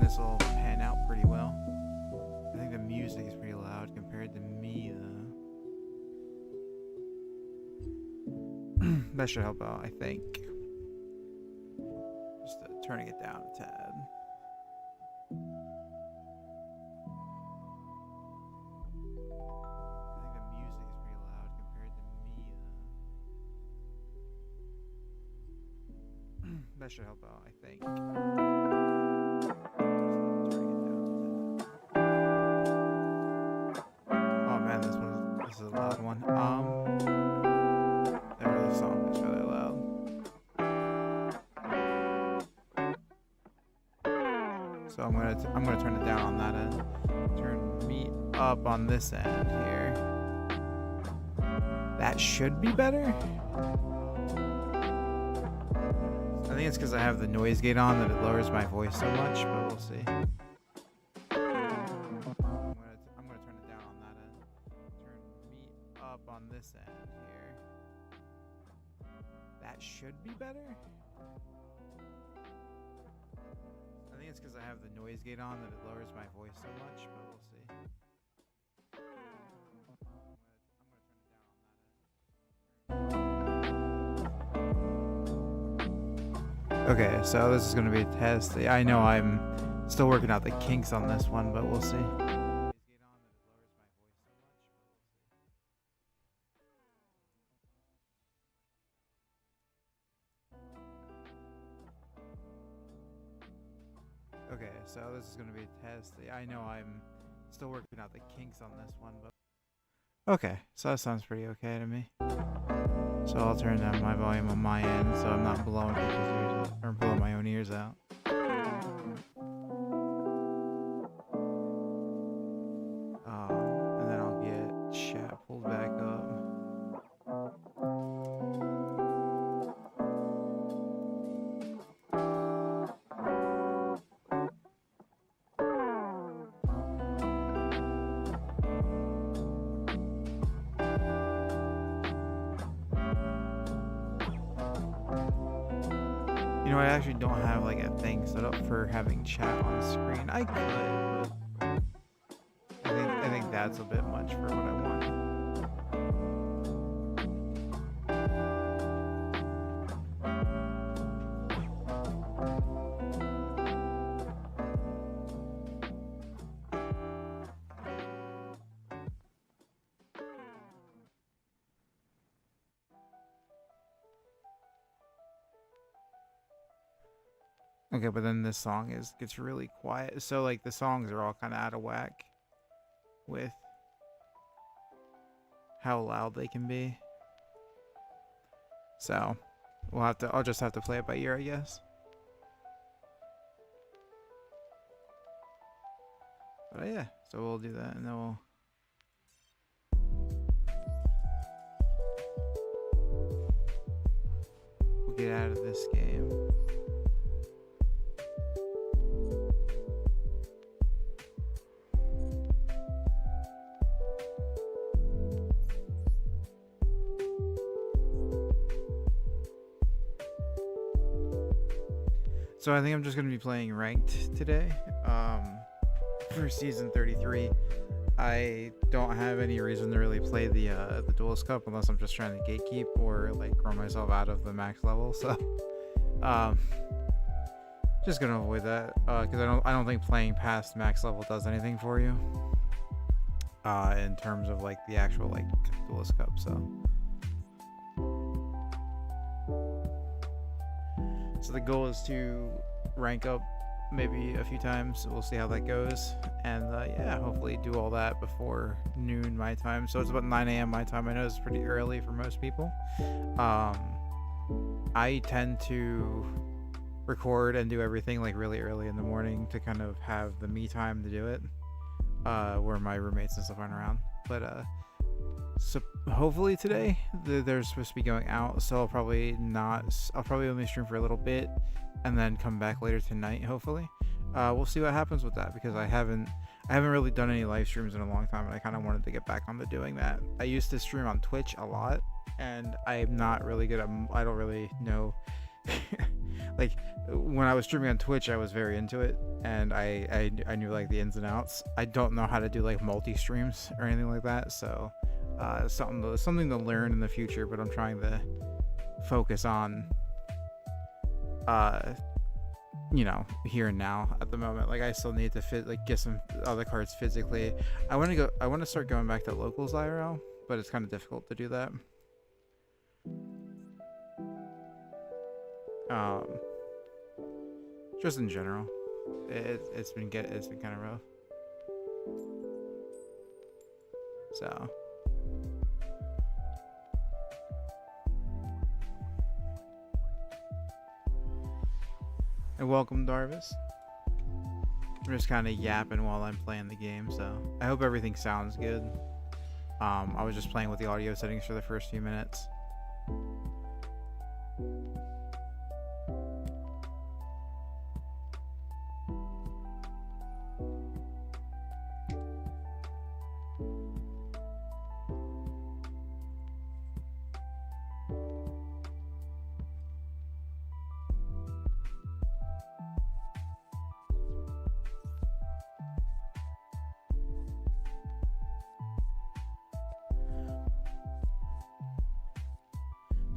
this will pan out pretty well. I think the music is pretty loud compared to me, though. That should help out, I think. Just turning it down a tad. That should help out, I think. Oh man, this is a loud one. This song is really loud. So I'm gonna turn it down on that end. Turn me up on this end here. That should be better. I think it's because I have the noise gate on that it lowers my voice so much, but we'll see. I'm gonna turn it down on that end. Turn me up on this end here. That should be better. I think it's because I have the noise gate on that it lowers my voice so much, but we'll see. Okay, so this is going to be a test. I know I'm still working out the kinks on this one, but we'll see. Okay, so this is going to be a test. I know I'm still working out the kinks on this one, but... Okay, so that sounds pretty okay to me. So I'll turn down my volume on my end so I'm not blowing people's ears out, or blowing my own ears out. And then I'll get chat pulled back up. You know, I actually don't have like a thing set up for having chat on screen. I could, but I think that's a bit much for what I want. Okay, but then this song gets really quiet. So like the songs are all kind of out of whack with how loud they can be. So I'll just have to play it by ear, I guess. But yeah, so we'll do that and then we'll get out of this game. So I think I'm just going to be playing ranked today for season 33. I don't have any reason to really play the Duel Cup unless I'm just trying to gatekeep or like grow myself out of the max level. So just going to avoid that because I don't think playing past max level does anything for you in terms of like the actual like Duel Cup. So the goal is to rank up maybe a few times. We'll see how that goes. And yeah, hopefully do all that before noon my time. So it's about 9 a.m. my time. I know it's pretty early for most people. I tend to record and do everything like really early in the morning to kind of have the me time to do it where my roommates and stuff aren't around. But so hopefully today they're supposed to be going out, so I'll probably only stream for a little bit and then come back later tonight. Hopefully we'll see what happens with that, because I haven't really done any live streams in a long time and I kind of wanted to get back onto doing that. I used to stream on Twitch a lot and I'm not really good at, I don't really know Like when I was streaming on Twitch, I was very into it, and I knew like the ins and outs. I don't know how to do like multi streams or anything like that, so something to learn in the future. But I'm trying to focus on uh here and now at the moment. Like I still need to get some other cards physically. I want to start going back to locals IRL, but it's kind of difficult to do that. um just in general, it's been kind of rough. So and welcome, Darvis. I'm just kind of yapping while I'm playing the game, so I hope everything sounds good. I was just playing with the audio settings for the first few minutes.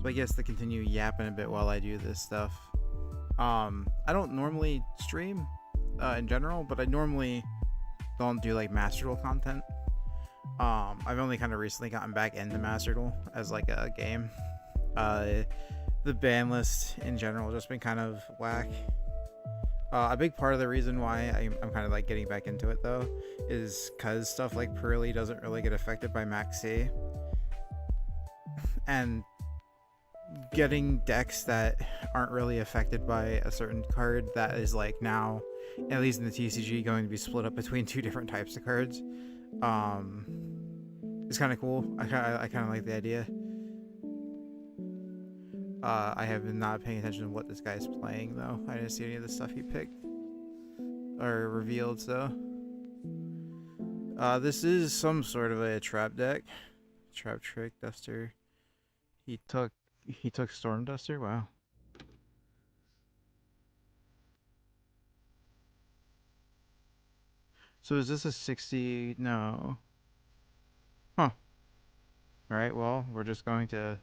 So I guess to continue yapping a bit while I do this stuff. I don't normally stream in general, but I normally don't do like Master Duel content. I've only kind of recently gotten back into Master Duel as like a game. The ban list in general has just been kind of whack. A big part of the reason why I'm kind of like getting back into it though is because stuff like Pearly doesn't really get affected by Max C. And getting decks that aren't really affected by a certain card that is like now, at least in the TCG, going to be split up between two different types of cards. It's kind of cool. I kind of like the idea. I have been not paying attention to what this guy's playing though. I didn't see any of the stuff he picked or revealed. So, this is some sort of a trap deck, trap trick duster. He took Storm Duster. Wow. So is this a 60? No. Huh. All right. Well, we're just going to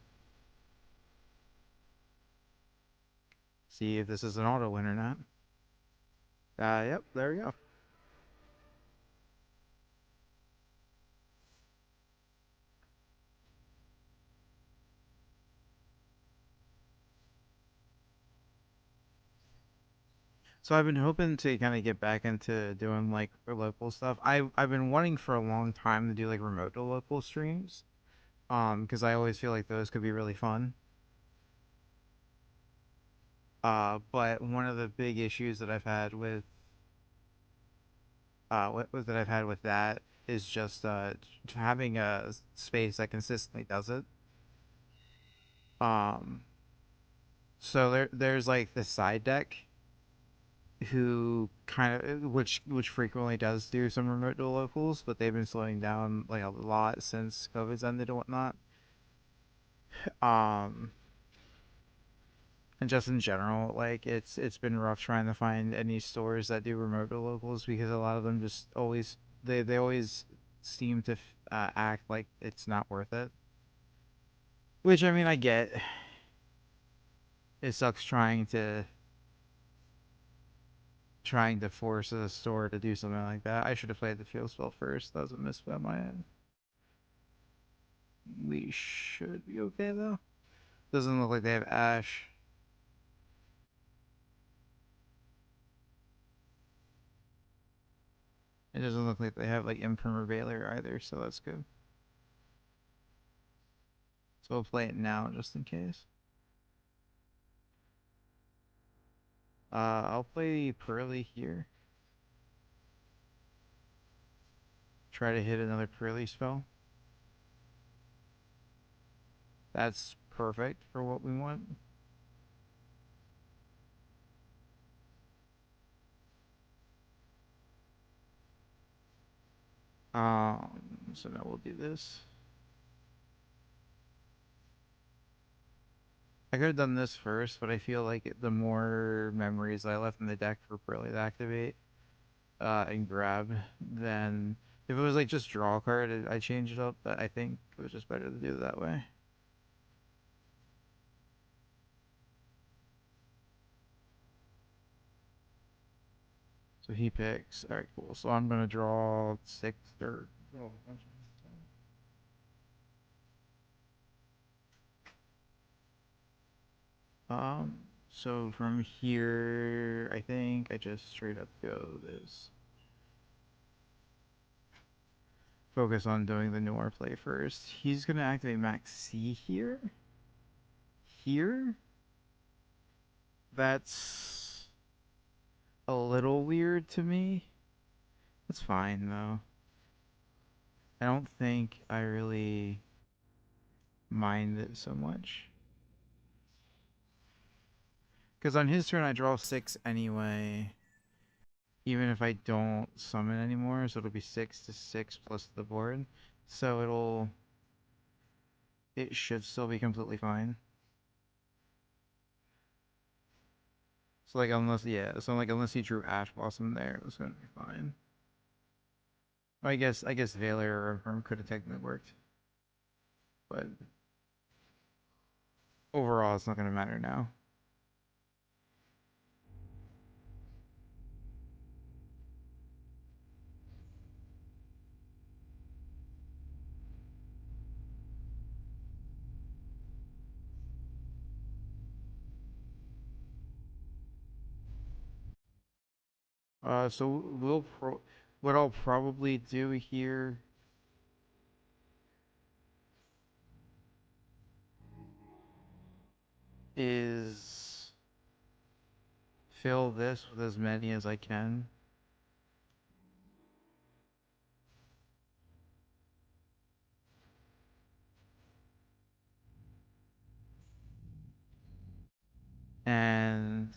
see if this is an auto win or not. Yep. There we go. So I've been hoping to kind of get back into doing like local stuff. I've been wanting for a long time to do like remote to local streams. Because I always feel like those could be really fun. But one of the big issues that I've had with that I've had with that is just having a space that consistently does it. Um, so there's like the side deck who kind of which frequently does do some remote dual locals, but they've been slowing down like a lot since COVID's ended and whatnot. Um, and just in general, like it's been rough trying to find any stores that do remote dual locals because a lot of them just always they always seem to act like it's not worth it. Which I mean, I get. It sucks trying to force a store to do something like that. I should have played the field spell first. That was a miss by my end. We should be okay though. Doesn't look like they have Ash. It doesn't look like they have like Imprimer either, so that's good. So we'll play it now just in case. I'll play Pearly here. Try to hit another Pearly spell. That's perfect for what we want. So now we'll do this. I could have done this first, but I feel like the more memories I left in the deck for Pearly to activate and grab, then if it was like just draw a card, I change it up. But I think it was just better to do it that way. So he picks. All right, cool. So I'm gonna draw six or. Oh, so from here, I think I just straight up go this. Focus on doing the Noir play first. He's gonna activate Max C here. Here? That's a little weird to me. It's fine though. I don't think I really mind it so much. Because on his turn, I draw six anyway. Even if I don't summon anymore, so it'll be 6 to 6 plus the board. So it should still be completely fine. So like unless he drew Ash Blossom there, it was gonna be fine. I guess Valor or Affirm could have technically worked, but overall it's not gonna matter now. So what I'll probably do here is fill this with as many as I can. And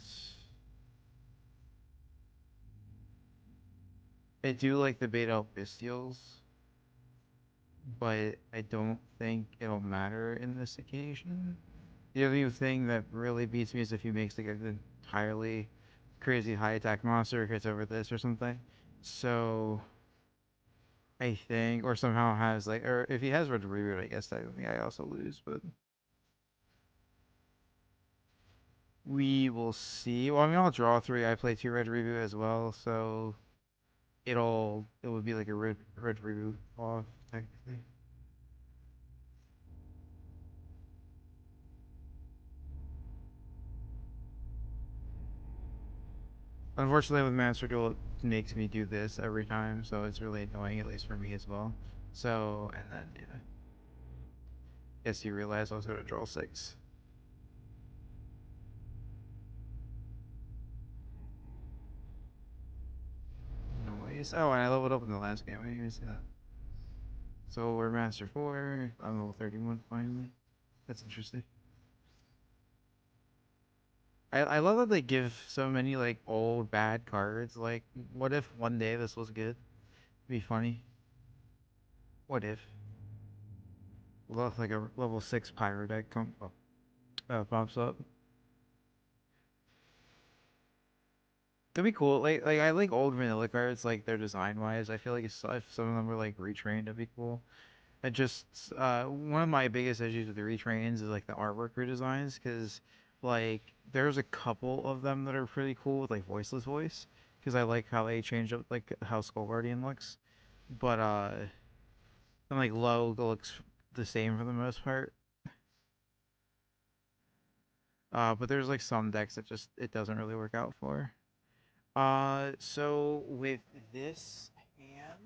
I do like the beta Bestials, but I don't think it'll matter in this occasion. The only thing that really beats me is if he makes like an entirely crazy high attack monster hits over this or something. So I think, or somehow has like, or if he has Red Reboot, I guess I think I also lose, but we will see. Well, I mean, I'll draw three. I play two Red Reboot as well, so it would be like a red Reboot off technically. Unfortunately, with Master Duel, it makes me do this every time, so it's really annoying, at least for me as well. So, and then, yeah. Guess you realize I was going to draw six. Noise. Oh, and I leveled up in the last game. I didn't even see that. So we're Master 4. I'm level 31 finally. That's interesting. I love that they give so many, like, old, bad cards. Like, what if one day this was good? It'd be funny. What if? Like a level 6 Pyro deck pops up. That'd be cool. Like I like old vanilla cards, like their design wise. I feel like if some of them were like retrained, that'd be cool. I just one of my biggest issues with the retrains is like the artwork redesigns, because like there's a couple of them that are pretty cool with like voiceless voice, because I like how they change up like how Skull Guardian looks. But and like low looks the same for the most part. But there's like some decks that just it doesn't really work out for. So with this hand,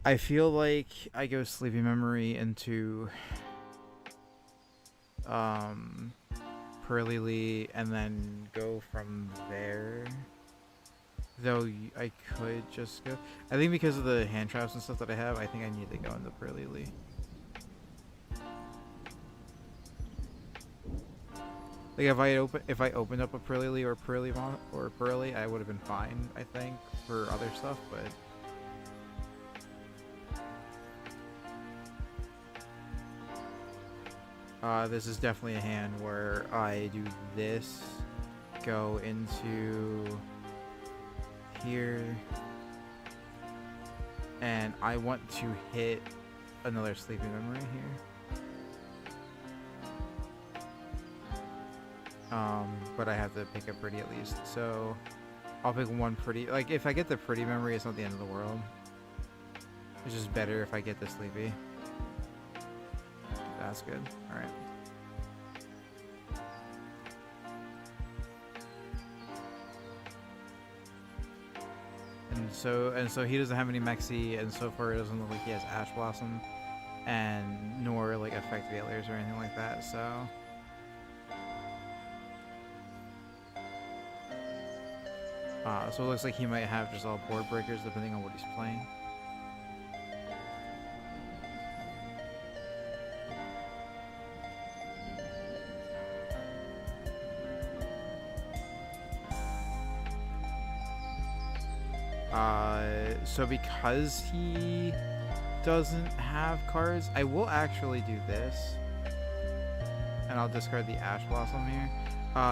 I feel like I go Sleepy Memory into um Pearly Lee and then go from there. Though I could just go. I think because of the hand traps and stuff that I have, I think I need to go into Pearly Lee. Like if I opened up a Pearly Lee or Pearly, I would have been fine. I think for other stuff, but This is definitely a hand where I do this, go into here, and I want to hit another sleepy memory here. But I have to pick a pretty at least, so I'll pick one pretty. Like, if I get the pretty memory, it's not the end of the world. It's just better if I get the sleepy. That's good. All right. And so he doesn't have any Mexi, and so far it doesn't look like he has Ash Blossom, and nor like effect failures or anything like that. So. So it looks like he might have just all board breakers depending on what he's playing. So because he doesn't have cards, I will actually do this. And I'll discard the Ash Blossom here.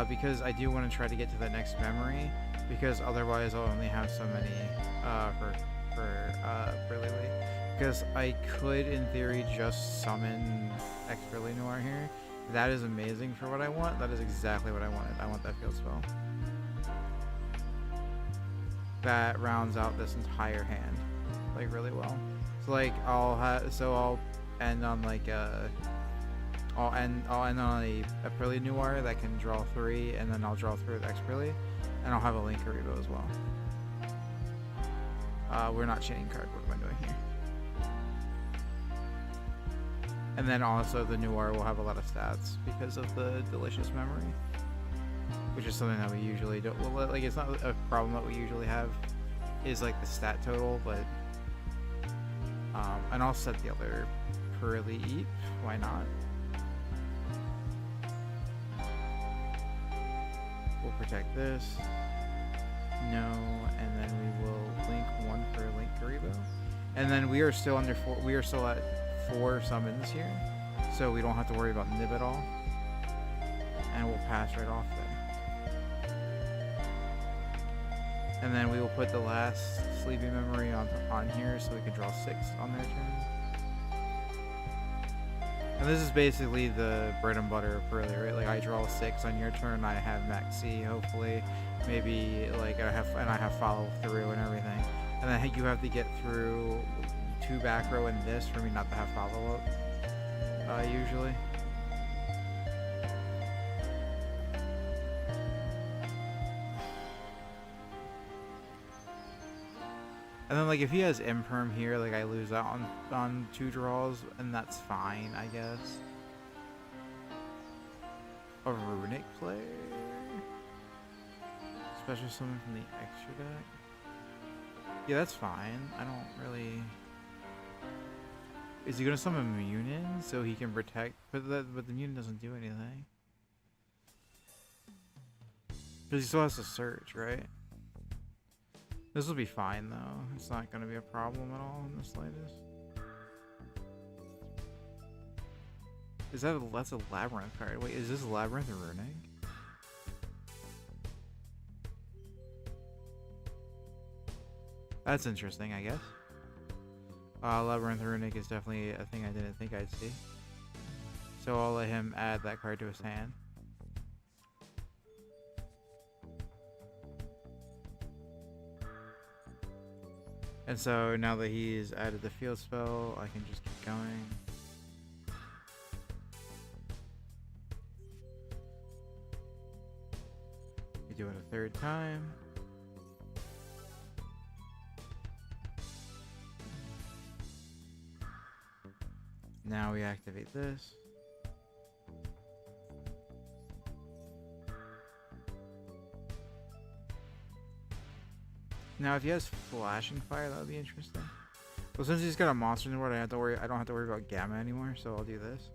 Because I do want to try to get to that next memory. Because otherwise I'll only have so many for Lily. Because I could, in theory, just summon Expertly Noir here. That is amazing for what I want. That is exactly what I wanted. I want that field spell. That rounds out this entire hand, like, really well. So like I'll end on like I'll end on a Prelude Noir that can draw 3, and then I'll draw 3 with Expertly, and I'll have a Link Karibo as well. We're not chaining card. What am I doing here? And then also the Noir will have a lot of stats because of the Delicious Memory, which is something that we usually don't. Well, like, it's not a problem that we usually have, is like the stat total, but and I'll set the other Pearly Eat. Why not? We'll protect this. No, and then we will link 1 for Link Karibo, and then we are still under 4. We are still at 4 summons here, so we don't have to worry about Nib at all, and we'll pass right off there. And then we will put the last Sleepy Memory on here so we can draw 6 on their turn. And this is basically the bread and butter of Pearly, right? Like, I draw 6 on your turn, I have Maxi, hopefully. Maybe, like, I have follow through and everything. And then you have to get through 2 back row and this for me not to have follow up, usually. And then, like, if he has Imperm here, like, I lose out on 2 draws, and that's fine, I guess. A Runic player? Special summon from the extra deck? Yeah, that's fine. I don't really... Is he gonna summon Munin so he can protect? But the Munin doesn't do anything. Because he still has to search, right? This will be fine, though. It's not going to be a problem at all in the slightest. Is that that's a Labyrinth card? Wait, is this Labyrinth or Runic? That's interesting, I guess. Labyrinth Runic is definitely a thing I didn't think I'd see. So I'll let him add that card to his hand. And so now that he's added the field spell, I can just keep going. We do it a 3rd time. Now we activate this. Now, if he has Flashing Fire, that would be interesting. Well, since he's got a monster in the board, I don't have to worry about Gamma anymore, so I'll do this.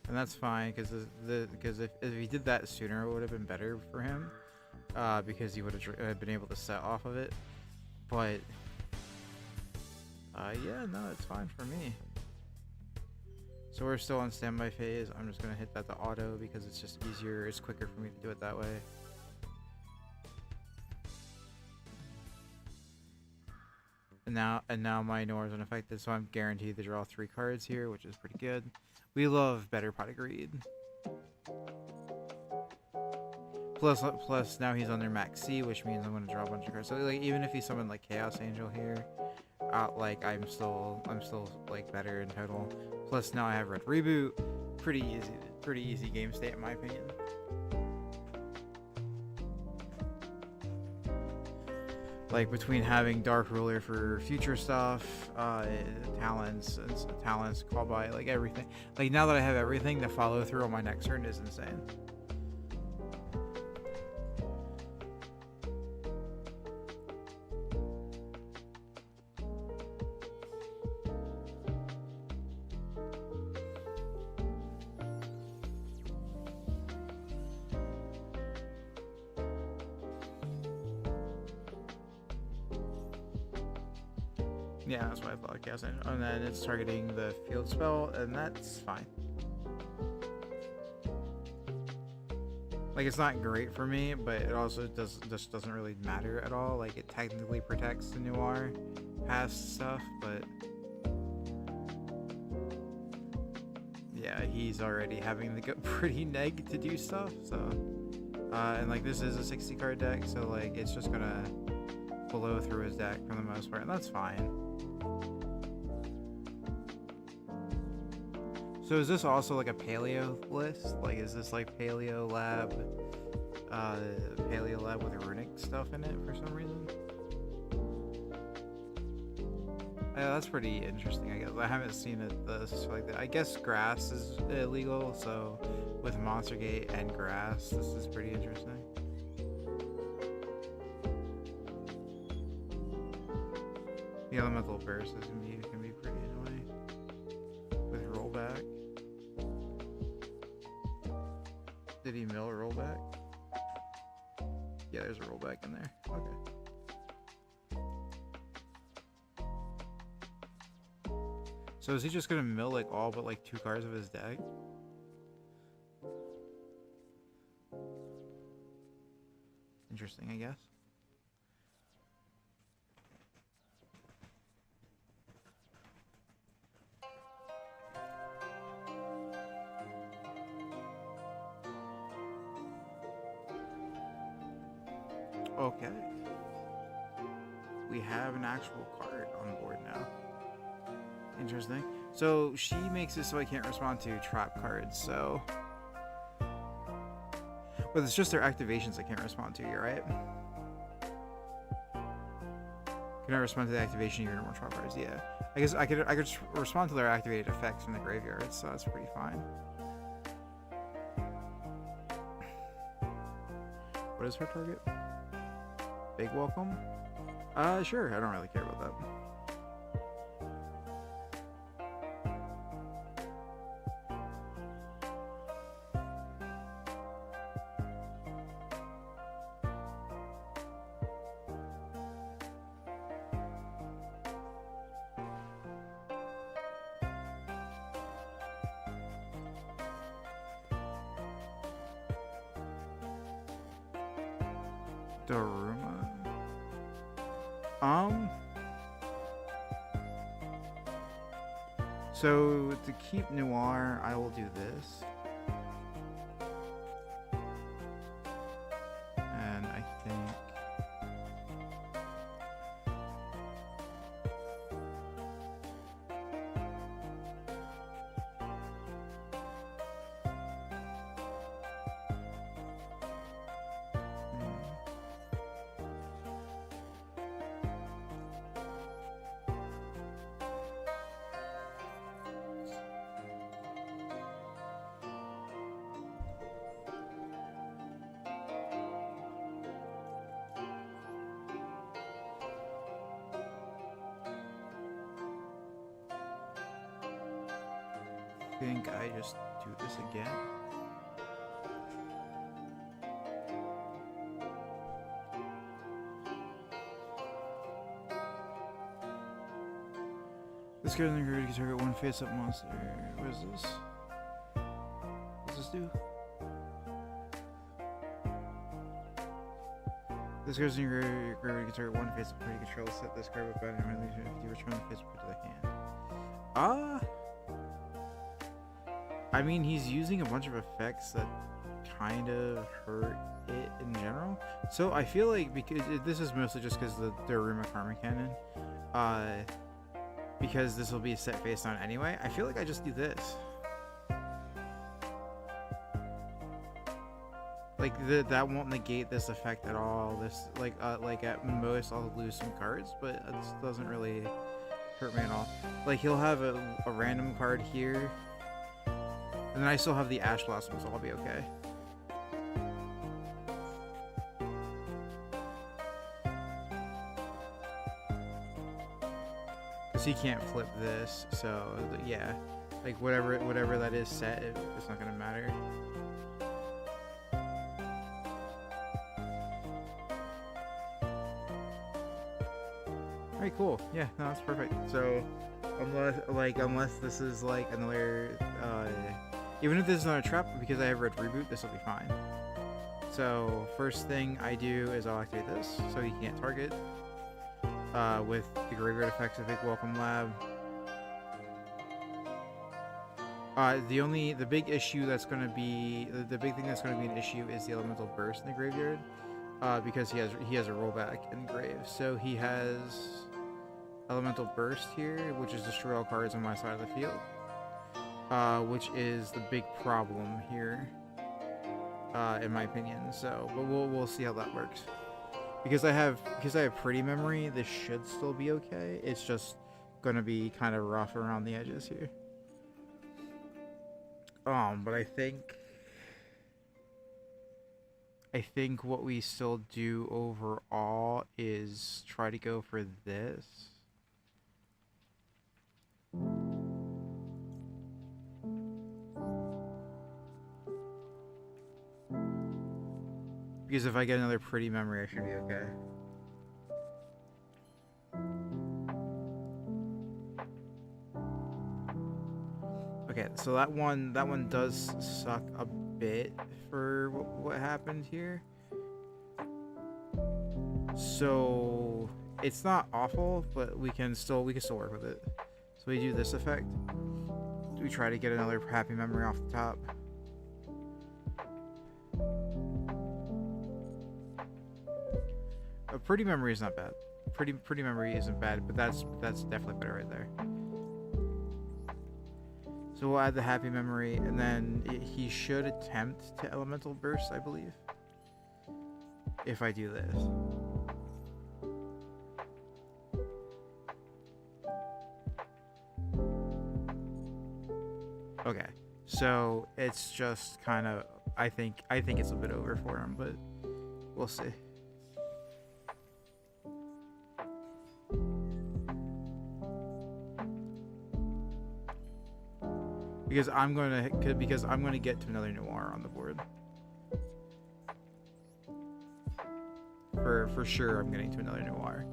And that's fine, because if he did that sooner, it would have been better for him. because he would have been able to set off of it. But yeah, no, it's fine for me. So we're still on standby phase. I'm just gonna hit that to auto because it's just easier, it's quicker for me to do it that way. And now my Noir is unaffected, so I'm guaranteed to draw 3 cards here, which is pretty good. We love better pot of greed. Plus now he's under max C, which means I'm gonna draw a bunch of cards. So like even if he summoned like Chaos Angel here, like I'm still like better in total. Plus now I have Red Reboot. Pretty easy game state in my opinion. Like between having Dark Ruler for future stuff, talents, call by, like everything. Like now that I have everything, the follow through on my next turn is insane. Yeah, that's what I thought. Chaos Angel. And then it's targeting the field spell, and that's fine. Like, it's not great for me, but it also just doesn't really matter at all. Like, it technically protects the Noir past stuff, but yeah, he's already having to go pretty neg to do stuff, so and like this is a 60 card deck, so like it's just gonna blow through his deck for the most part, and that's fine. So is this also like a paleo list? Like, is this like paleo lab with runic stuff in it for some reason? Yeah, that's pretty interesting, I guess. I haven't seen it this like that. I guess grass is illegal, so with Monster Gate and grass, this is pretty interesting. The elemental burst can be pretty annoying with rollback. Did he mill a rollback? Yeah, there's a rollback in there. Okay. So is he just gonna mill like all but like 2 cards of his deck? Interesting, I guess. Okay. We have an actual card on board now. Interesting. So she makes it so I can't respond to trap cards, so... But it's just their activations I can't respond to, you're right? Can I respond to the activation of your normal trap cards? Yeah. I guess I could just respond to their activated effects from the graveyard, so that's pretty fine. What is her target? Big welcome? Sure, I don't really care about that. Daruma. So to keep Noir, I will do this. And I think I just do this again. This goes in the graveyard to target one face-up monster. What is this? What does this do? This goes in your graveyard to target one face-up party control. Set this card with button and release it if you return the face-up to the hand. I mean, he's using a bunch of effects that kind of hurt it in general. So I feel like, because this is mostly just because the Daruma Karma Cannon, because this will be set face on anyway, I feel like I just do this. Like that won't negate this effect at all. This like at most I'll lose some cards, but it doesn't really hurt me at all. Like he'll have a random card here, and then I still have the Ash Blossom, so I'll be okay. Cause he can't flip this, so yeah, like whatever that is set, it's not gonna matter. Alright, cool. Yeah, no, that's perfect. So unless this is like another even if this is not a trap, because I have Red Reboot, this will be fine. So first thing I do is I'll activate this so he can't target with the graveyard effects of Big Welcome Lab. The big issue that's going to be the big thing that's going to be an issue is the Elemental Burst in the graveyard, because he has a rollback in grave. So he has Elemental Burst here, which is destroy all cards on my side of the field, which is the big problem here, in my opinion. So, but we'll see how that works. Because I have Pretty Memory, this should still be okay. It's just gonna be kind of rough around the edges here. But I think what we still do overall is try to go for this. Because if I get another Pretty Memory, I should be okay. Okay, so that one does suck a bit for what happened here. So it's not awful, but we can still work with it. So we do this effect. We try to get another Happy Memory off the top. A Pretty Memory is not bad. Pretty Memory isn't bad, but that's definitely better right there. So we'll add the Happy Memory, and then he should attempt to Elemental Burst, I believe, if I do this. Okay, so it's just kind of, I think it's a bit over for him, but we'll see. Because I'm gonna get to another Noir on the board. For sure, I'm getting to another Noir.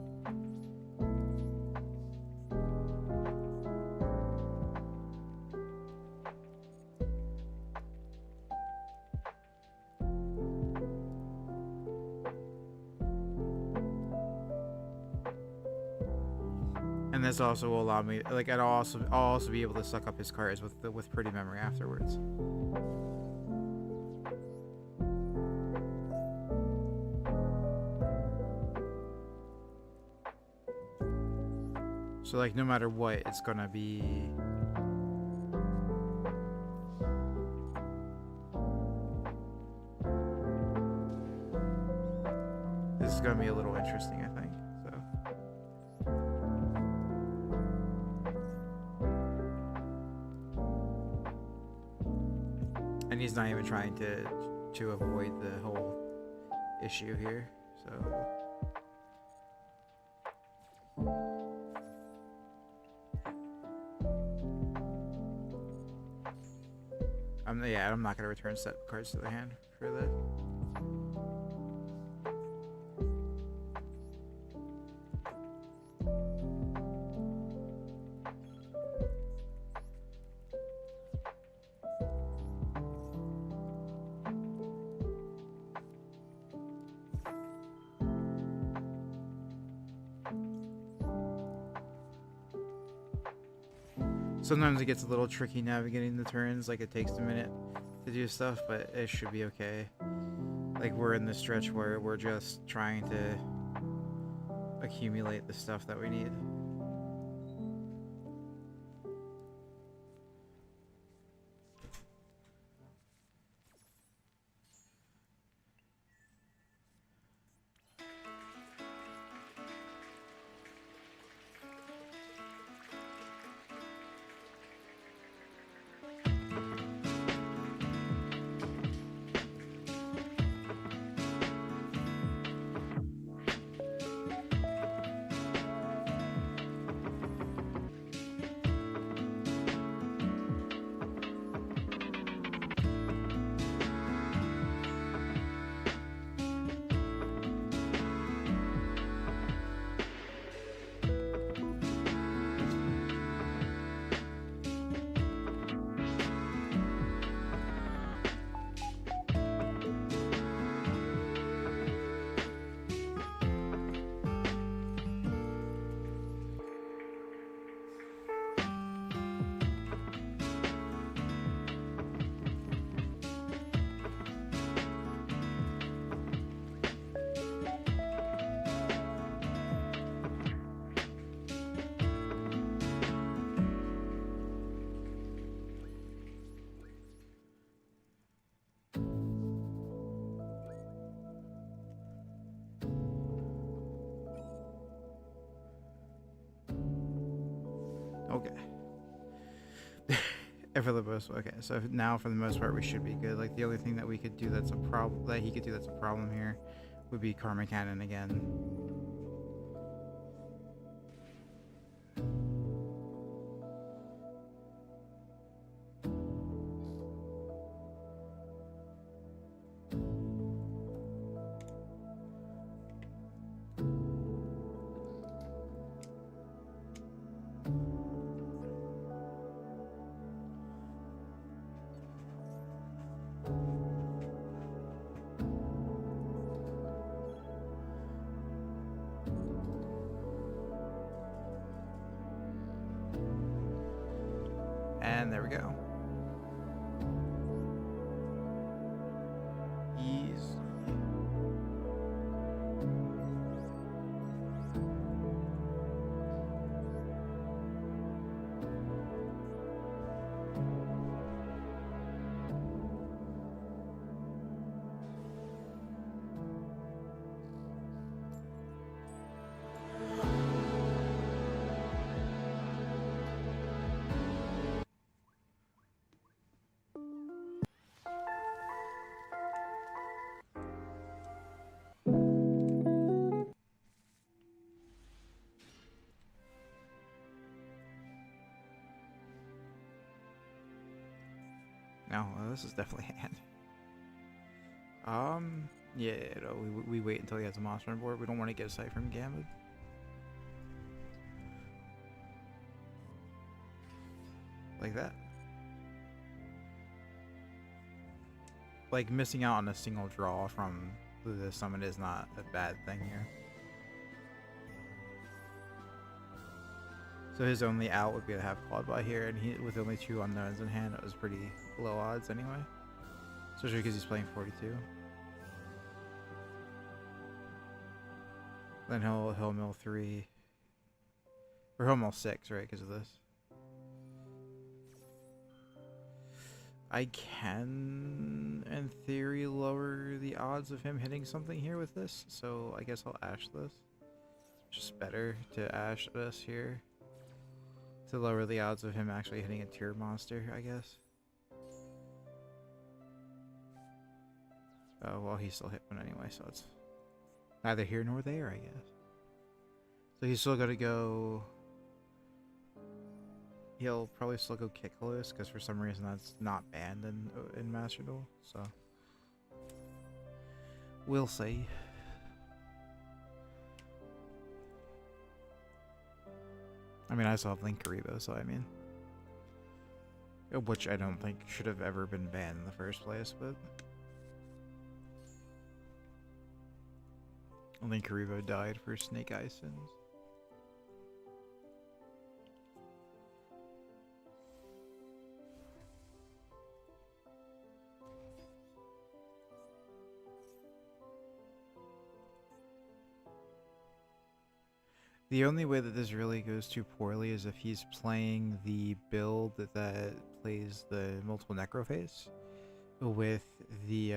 And this also will allow me, like, I'll also be able to suck up his cards with Pretty Memory afterwards. So, like, no matter what, it's gonna be... This is gonna be a little interesting, I think. And he's not even trying to avoid the whole issue here, so... I'm not going to return set cards to the hand for that. Sometimes it gets a little tricky navigating the turns, like it takes a minute to do stuff, but it should be okay. Like we're in the stretch where we're just trying to accumulate the stuff that we need. Okay. For the most, okay. So now, for the most part, we should be good. Like the only thing that we could do that's a problem, that he could do that's a problem here, would be Karma Cannon again. And there we go. Easy. No, this is definitely hand. Yeah, no, we wait until he has a monster on board. We don't want to get a sight from Gambit. Like that. Like missing out on a single draw from the summon is not a bad thing here. So his only out would be to have Clawbot here, and he with only 2 unknowns in hand, it was pretty low odds anyway. Especially because he's playing 42. Then he'll mill 3. Or he'll mill 6, right, because of this. I can, in theory, lower the odds of him hitting something here with this, so I guess I'll Ash this. Just better to Ash this here. To lower the odds of him actually hitting a tier monster, I guess. Oh, well, he still hit one anyway, so it's neither here nor there, I guess. So he's still got to go... He'll probably still go Kickalus, because for some reason that's not banned in Master Duel, so... We'll see. I mean, I still have Link Karibo, so I mean... Which I don't think should have ever been banned in the first place, but... Link Karibo died for Snake Eye sins. The only way that this really goes too poorly is if he's playing the build that plays the multiple necrophase with the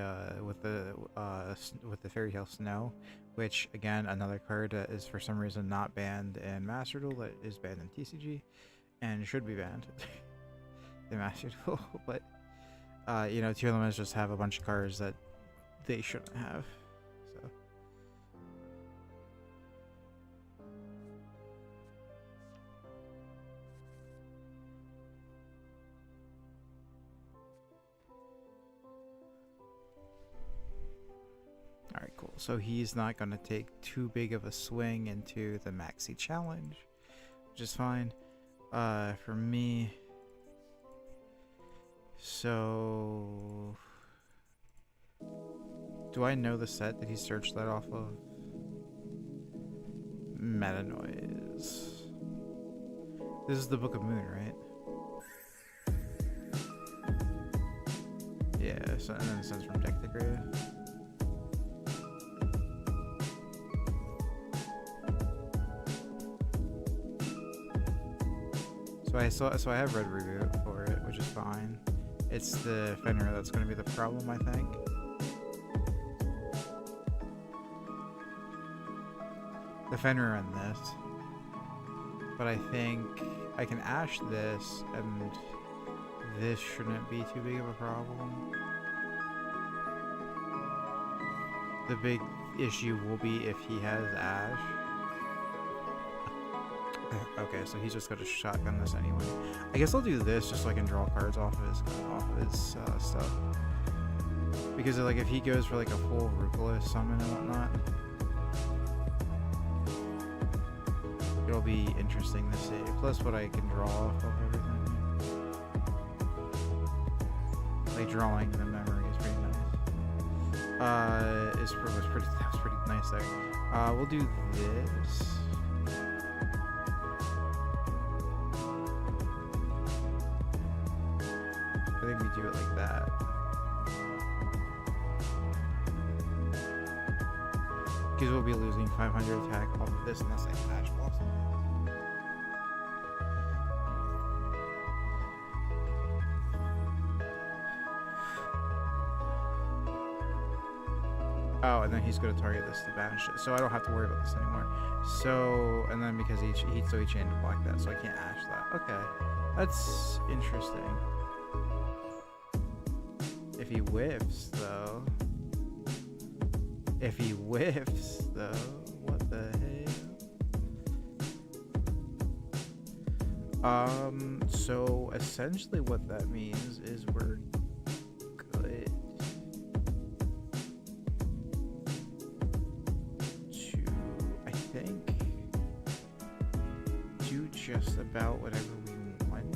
Fairy Tale Snow, which again another card that is for some reason not banned in Master Duel, that is banned in TCG and should be banned in Master Duel. But you know, tier limits just have a bunch of cards that they shouldn't have. So alright, cool. So he's not going to take too big of a swing into the Maxi Challenge, which is fine for me. So, do I know the set that he searched that off of? Meta Noise. This is the Book of Moon, right? Yeah, so, and then it says from Deck to Grave. So I have Red Reboot for it, which is fine. It's the Fenrir that's going to be the problem, I think. The Fenrir and this. But I think I can Ash this, and this shouldn't be too big of a problem. The big issue will be if he has Ash. Okay, so he's just got to shotgun this anyway. I guess I'll do this just so I can draw cards off of his stuff. Because like if he goes for like a full Ruthless summon and whatnot, it'll be interesting to see. Plus what I can draw off of everything. Like drawing the memory is pretty nice. That was pretty nice there. We'll do this. I think we do it like that. Because we'll be losing 500 attack off of this unless I Ash Blossom. Oh, and then he's going to target this to banish it, so I don't have to worry about this anymore. So, and then because he chained to block that, so I can't Ash that. Okay, that's interesting. If he whiffs, though. What the hell? So essentially what that means is we're good to, I think, do just about whatever we want.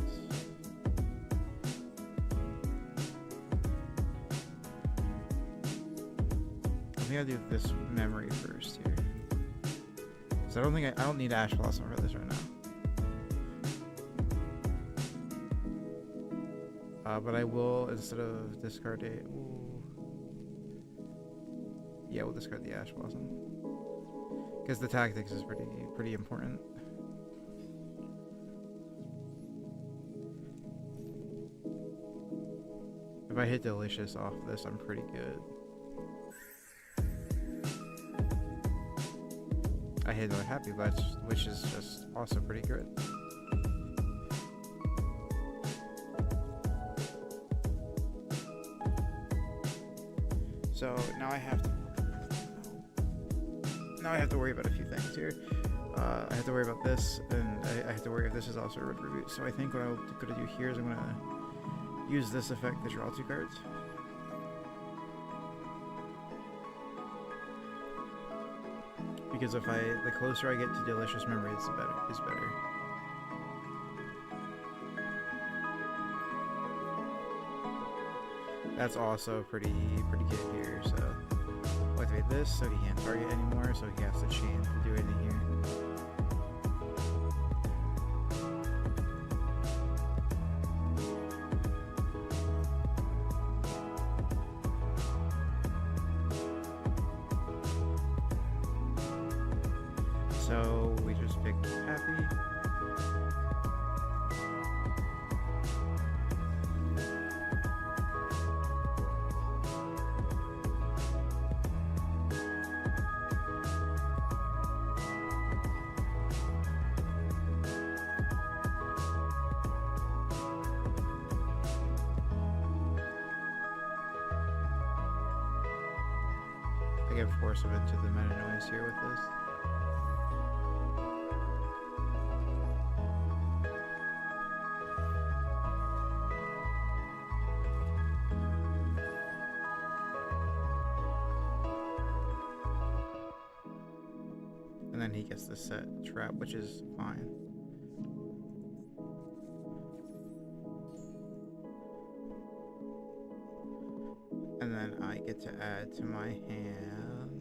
I think I'll do this memory first here. So I don't need Ash Blossom for this right now. But I will, instead of discard it, yeah, we'll discard the Ash Blossom. Because the tactics is pretty important. If I hit Delicious off this, I'm pretty good. I hit another Happy Blast, which is just also pretty good. So now I have to worry about a few things here. I have to worry about this, and I have to worry if this is also a red reboot. So I think what I'm going to do here is I'm going to use this effect to draw 2 cards. Because if the closer I get to Delicious Memories, the better. That's also pretty good here. So I'll activate this so he can't target anymore. So he has to chain to do anything here. So we just pick chick happy. I get force of into the meta noise here with this. And then he gets the set trap, which is fine. And then I get to add to my hand.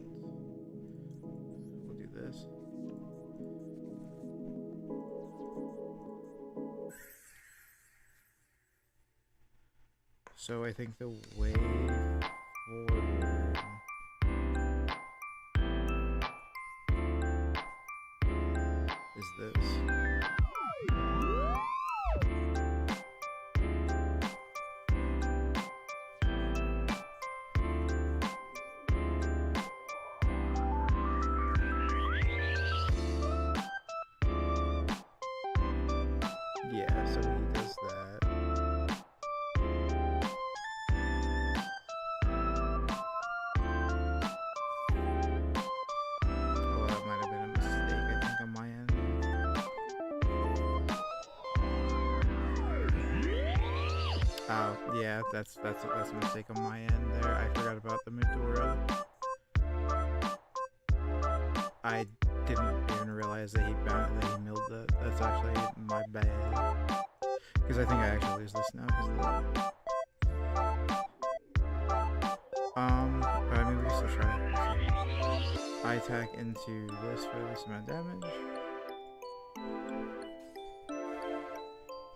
We'll do this. So I think the way forward is this. Yeah, so he does that. Oh, that might have been a mistake, I think, on my end. Oh, yeah, that's a mistake on my end there. I forgot about the Midora. I didn't even realize that he milled that. That's actually my bad. Because I think I actually lose this now. But I mean, we can still try. I attack into this for this amount of damage.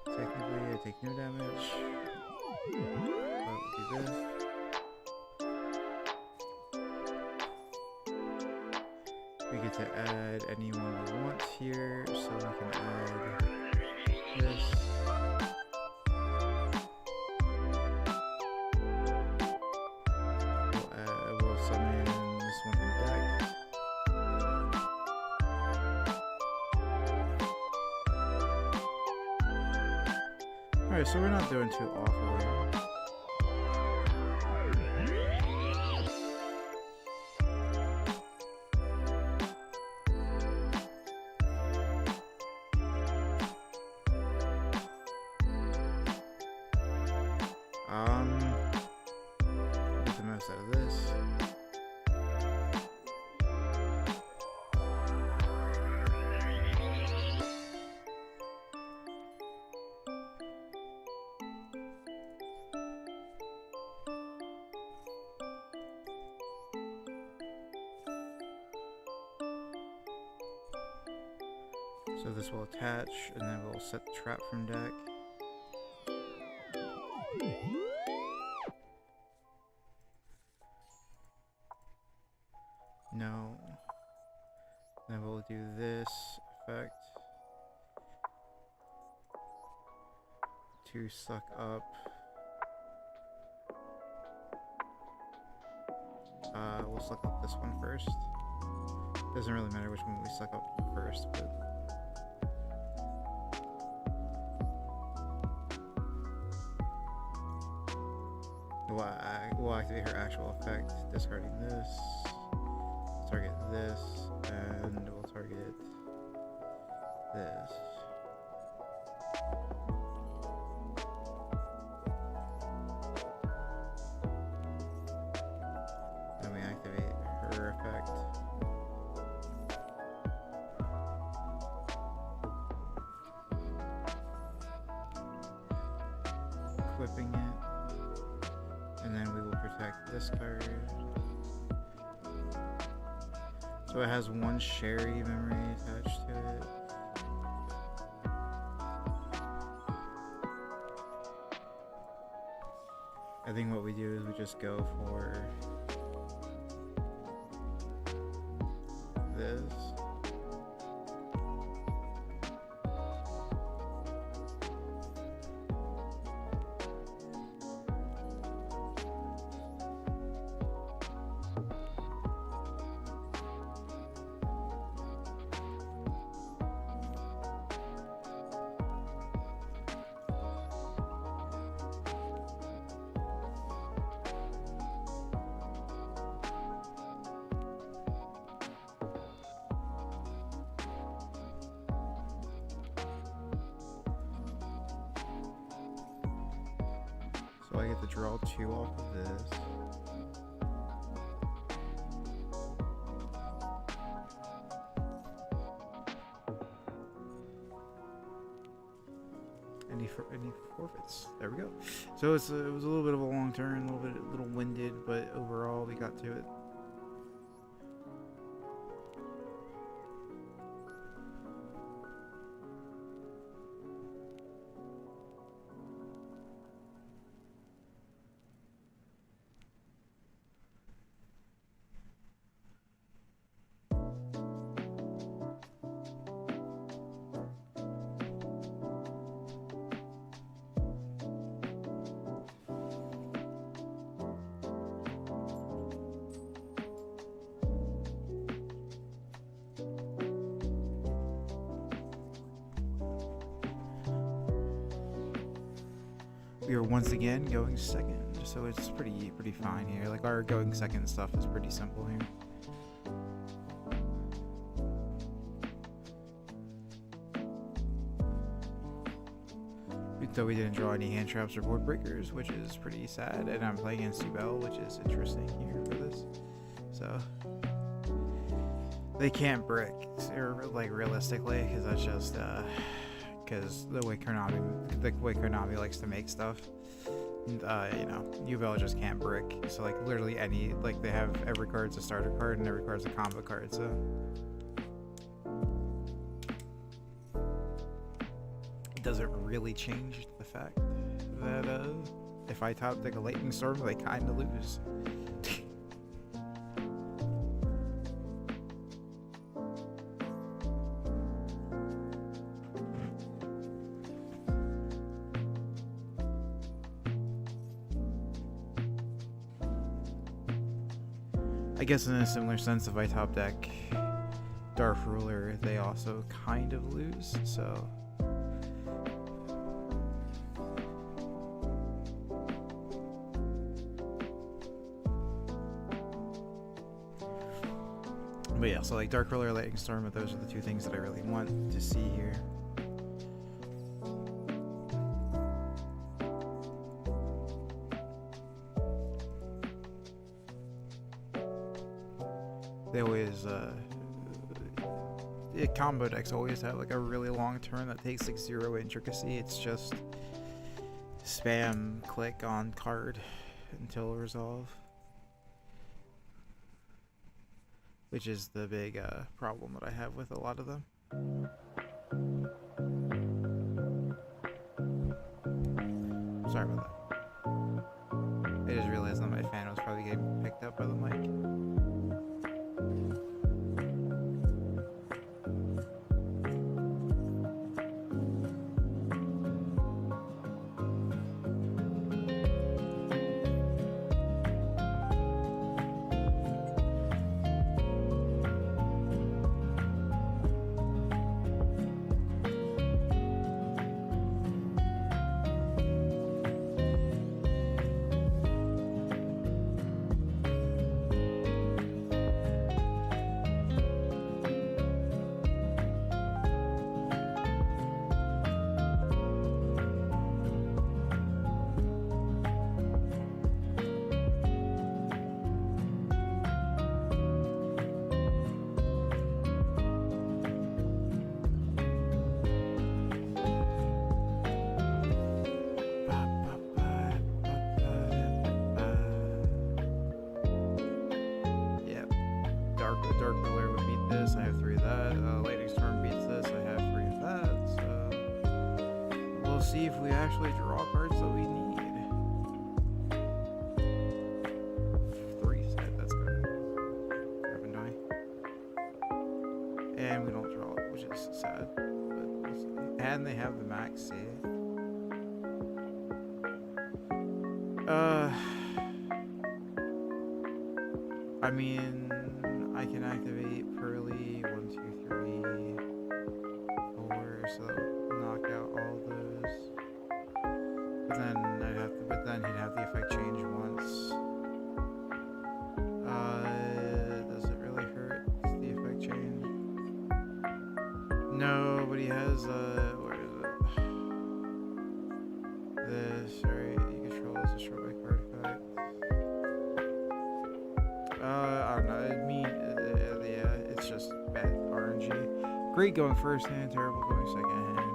Technically, I take no damage. But we'll do this. We get to add anyone we want here, so we can add this. We'll summon this one from deck. Alright, so we're not doing too awful here. Get the most out of this. So this will attach, and then we'll set the trap from deck. No. Then we'll do this effect to suck up. We'll suck up this one first. Doesn't really matter which one we suck up first, but we'll activate her actual effect, discarding this. Target this, and we'll target this. Then we activate her effect. Equipping it, and then we will protect this card. So it has one Sherry memory attached to it. I think what we do is we just go for this. So I get to draw 2 off of this. Any forfeits? There we go. So it was a little bit of a long turn, a little winded, but overall we got to it. We are once again going second, so it's pretty fine here. Like, our going second stuff is pretty simple here. Though we didn't draw any hand traps or board breakers, which is pretty sad, and I'm playing against Duel, which is interesting here for this. So they can't brick, or like realistically, because that's just because the way Konami likes to make stuff. You know, Duel just can't brick. So like literally any, like they have every card's a starter card and every card's a combo card. So doesn't really change the fact that if I top deck a lightning storm, they kind of lose. I guess in a similar sense, if I top deck Dark Ruler, they also kind of lose, so but yeah, so like Dark Ruler, Lightning Storm, those are the two things that I really want to see here. They always, combo decks always have like a really long turn that takes like 0 intricacy. It's just spam click on card until resolve, which is the big problem that I have with a lot of them. Sorry about that. I just realized that my fan was probably getting picked up by the mic. Dark Ruler would beat this, I have 3 of that. Lightning Storm beats this, I have 3 of that. So we'll see if we actually draw cards that we need. 3 set, that's good. Haven't I? And we don't draw, which is sad. But we'll see. And they have the max save. I mean, I can activate Pearly 1, 2, 3, 4, so knock out all those. But then he'd have the effect change once. Does it really hurt the effect change? No, but he has where is it? This, right? He controls destroy my card effect. I don't know. Yeah, it's just bad RNG. Great going first hand, terrible going second hand.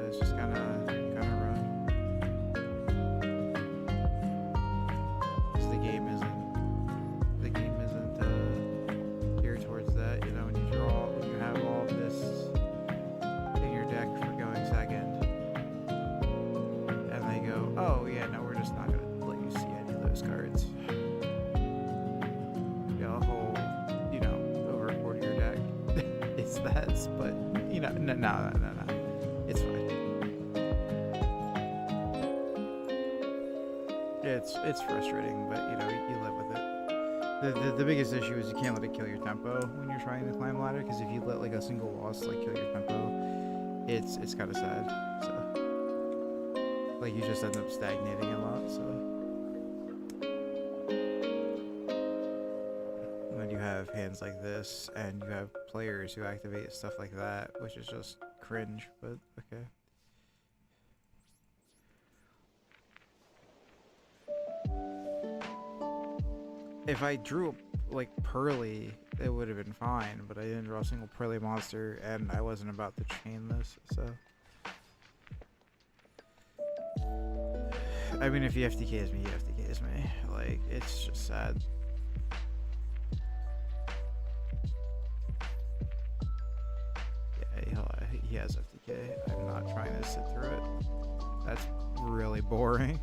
It's just kind of rough. Because the game isn't geared towards that. You know, when you have all of this in your deck for going second, and they go, oh yeah, no, we're just not gonna let you see any of those cards. You got a whole, you know, over a quarter of your deck. It's that, but you know, no. It's fine. It's frustrating, but you know, you live with it. The biggest issue is you can't let it kill your tempo when you're trying to climb a ladder, because if you let like a single loss like kill your tempo, it's kind of sad. So like you just end up stagnating a lot. So and then you have hands like this, and you have players who activate stuff like that, which is just cringe. But okay. If I drew like Pearly, it would have been fine, but I didn't draw a single Pearly monster, and I wasn't about to chain this, so. I mean, if he FTKs me, he FTKs me. Like, it's just sad. Yeah, he has FTK. I'm not trying to sit through it. That's really boring.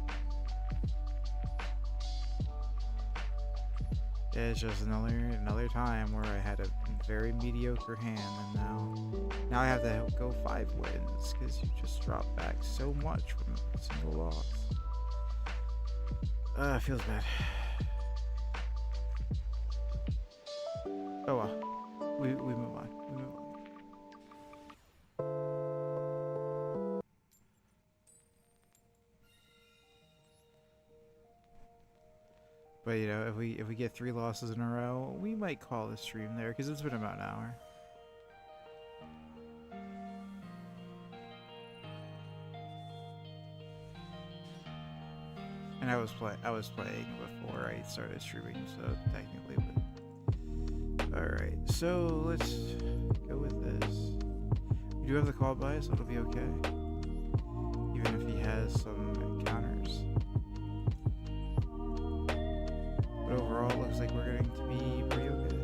It's just another time where I had a very mediocre hand, and now I have to go 5 wins because you just dropped back so much from a single loss. It feels bad. Oh well, we move on. But you know, if we get 3 losses in a row, we might call the stream there because it's been about an hour. And I was playing before I started streaming, so technically. But all right, so let's go with this. We do have the call by, so it'll be okay, even if he has some counters. But overall, it looks like we're going to be pretty okay.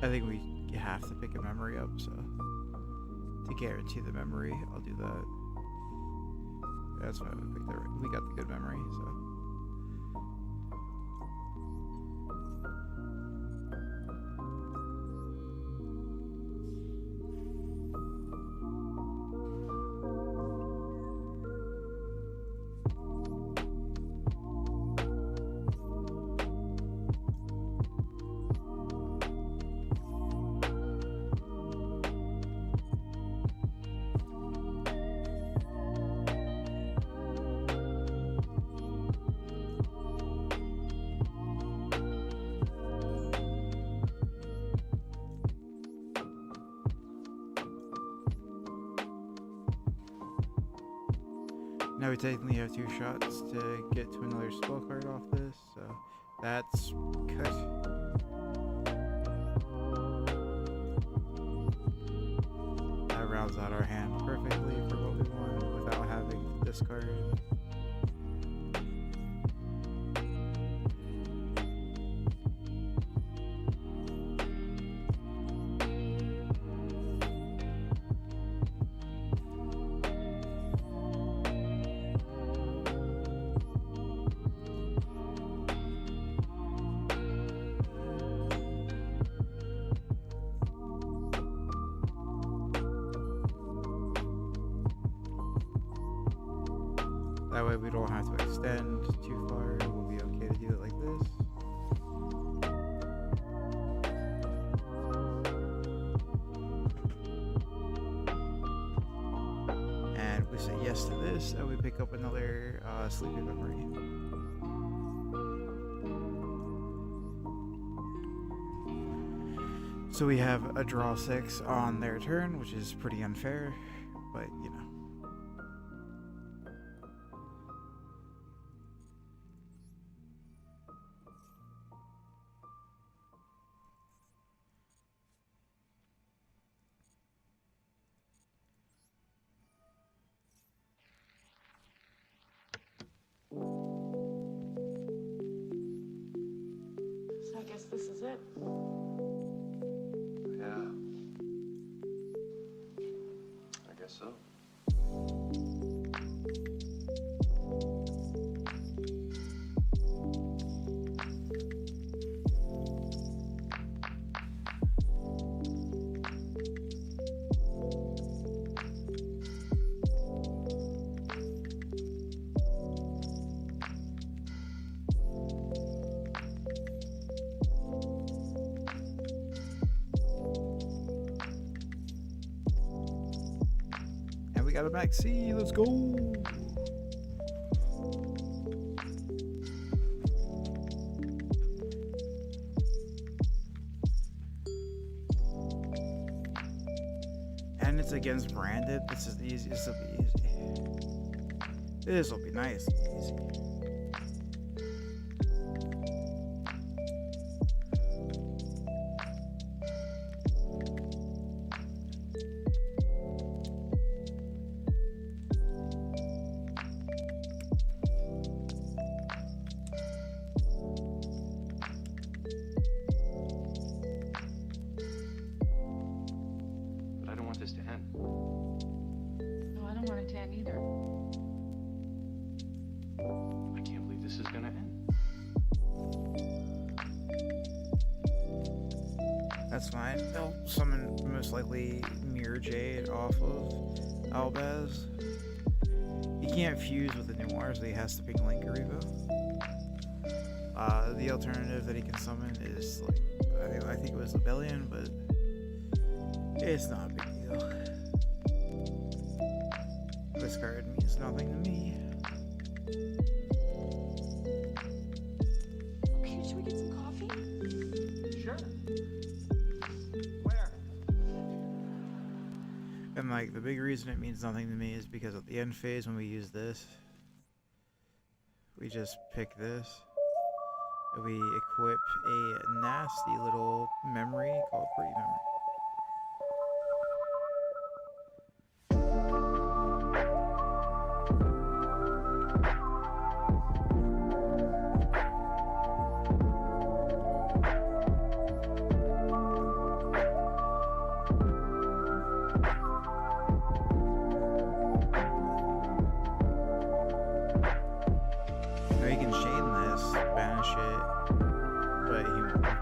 I think we have to pick a memory up, so to guarantee the memory, I'll do that. That's why we picked that. We got the good memory, so. Now we technically have 2 shots to get to another spell card off this, so that's good. That rounds out our hand perfectly for what we want without having to discard. That way we don't have to extend too far. We'll be okay to do it like this. And we say yes to this, and we pick up another sleeping memory. So we have a draw 6 on their turn, which is pretty unfair, but you know. So I guess this is it. Yeah. I guess so. And we got a maxi, let's go! And it's against branded. This is easy. This will be easy. This will be nice and easy. But I don't want this to end. No, I don't want it to end either. I can't believe this is gonna end. That's fine. They'll summon most likely Mirror Jade off of Albaz. He can't fuse with the Noir, so he has to pick Link or Revo. The alternative that he can summon is like I think it was Lebellion, but it's not a big deal. This card means nothing to me. Okay, should we get some coffee? Sure. Where? And like the big reason it means nothing to me is because at the end phase when we use this, we just pick this. And we equip a nasty little memory called Pretty Memory. Now you can chain this, banish it, but he won't pick it.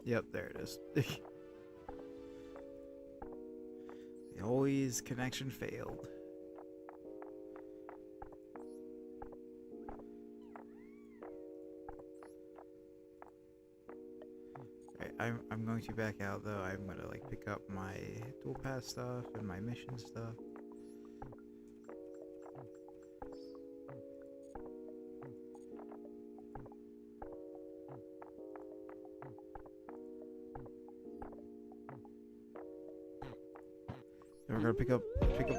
Yep, there it is. The always connection failed. Right, I'm going to back out though. I'm gonna like pick up my dual pass stuff and my mission stuff. Then we're gonna pick up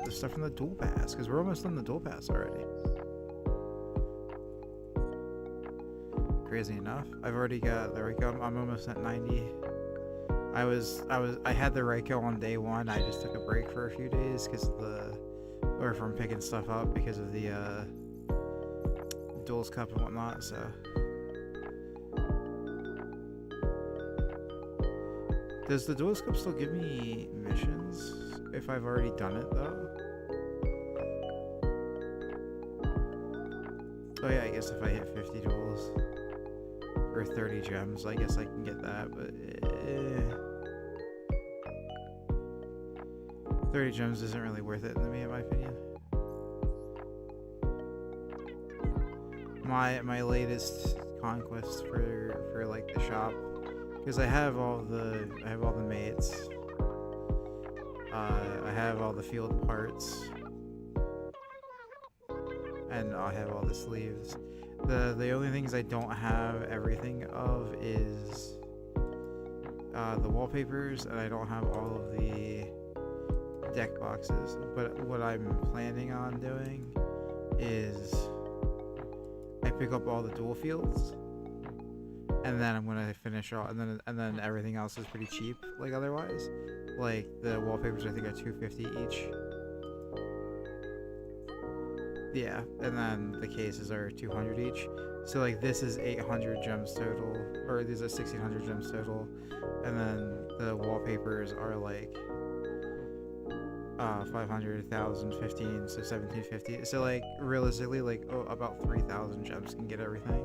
the stuff from the dual pass because we're almost done the dual pass already. Crazy enough, I've already got the Reiko. I'm almost at 90. I had the Reiko on day one. I just took a break for a few days or from picking stuff up because of the Duels Cup and whatnot. So. Does the Duels Cup still give me missions if I've already done it though? Oh yeah, I guess if I hit 50 duels for 30 gems, I guess I can get that, but 30 gems isn't really worth it to me in my opinion. My latest conquest for like the shop, because I have all the mates. I have all the field parts, and I have all the sleeves. The only things I don't have everything of is the wallpapers, and I don't have all of the deck boxes. But what I'm planning on doing is I pick up all the dual fields, and then I'm gonna finish all, and then everything else is pretty cheap. Like otherwise, like the wallpapers I think are $250 each. Yeah, and then the cases are 200 each. So like this is 800 gems total, or these are 1600 gems total, and then the wallpapers are like 500, 1,000, 15, so 1,750. So like realistically, like about 3,000 gems can get everything,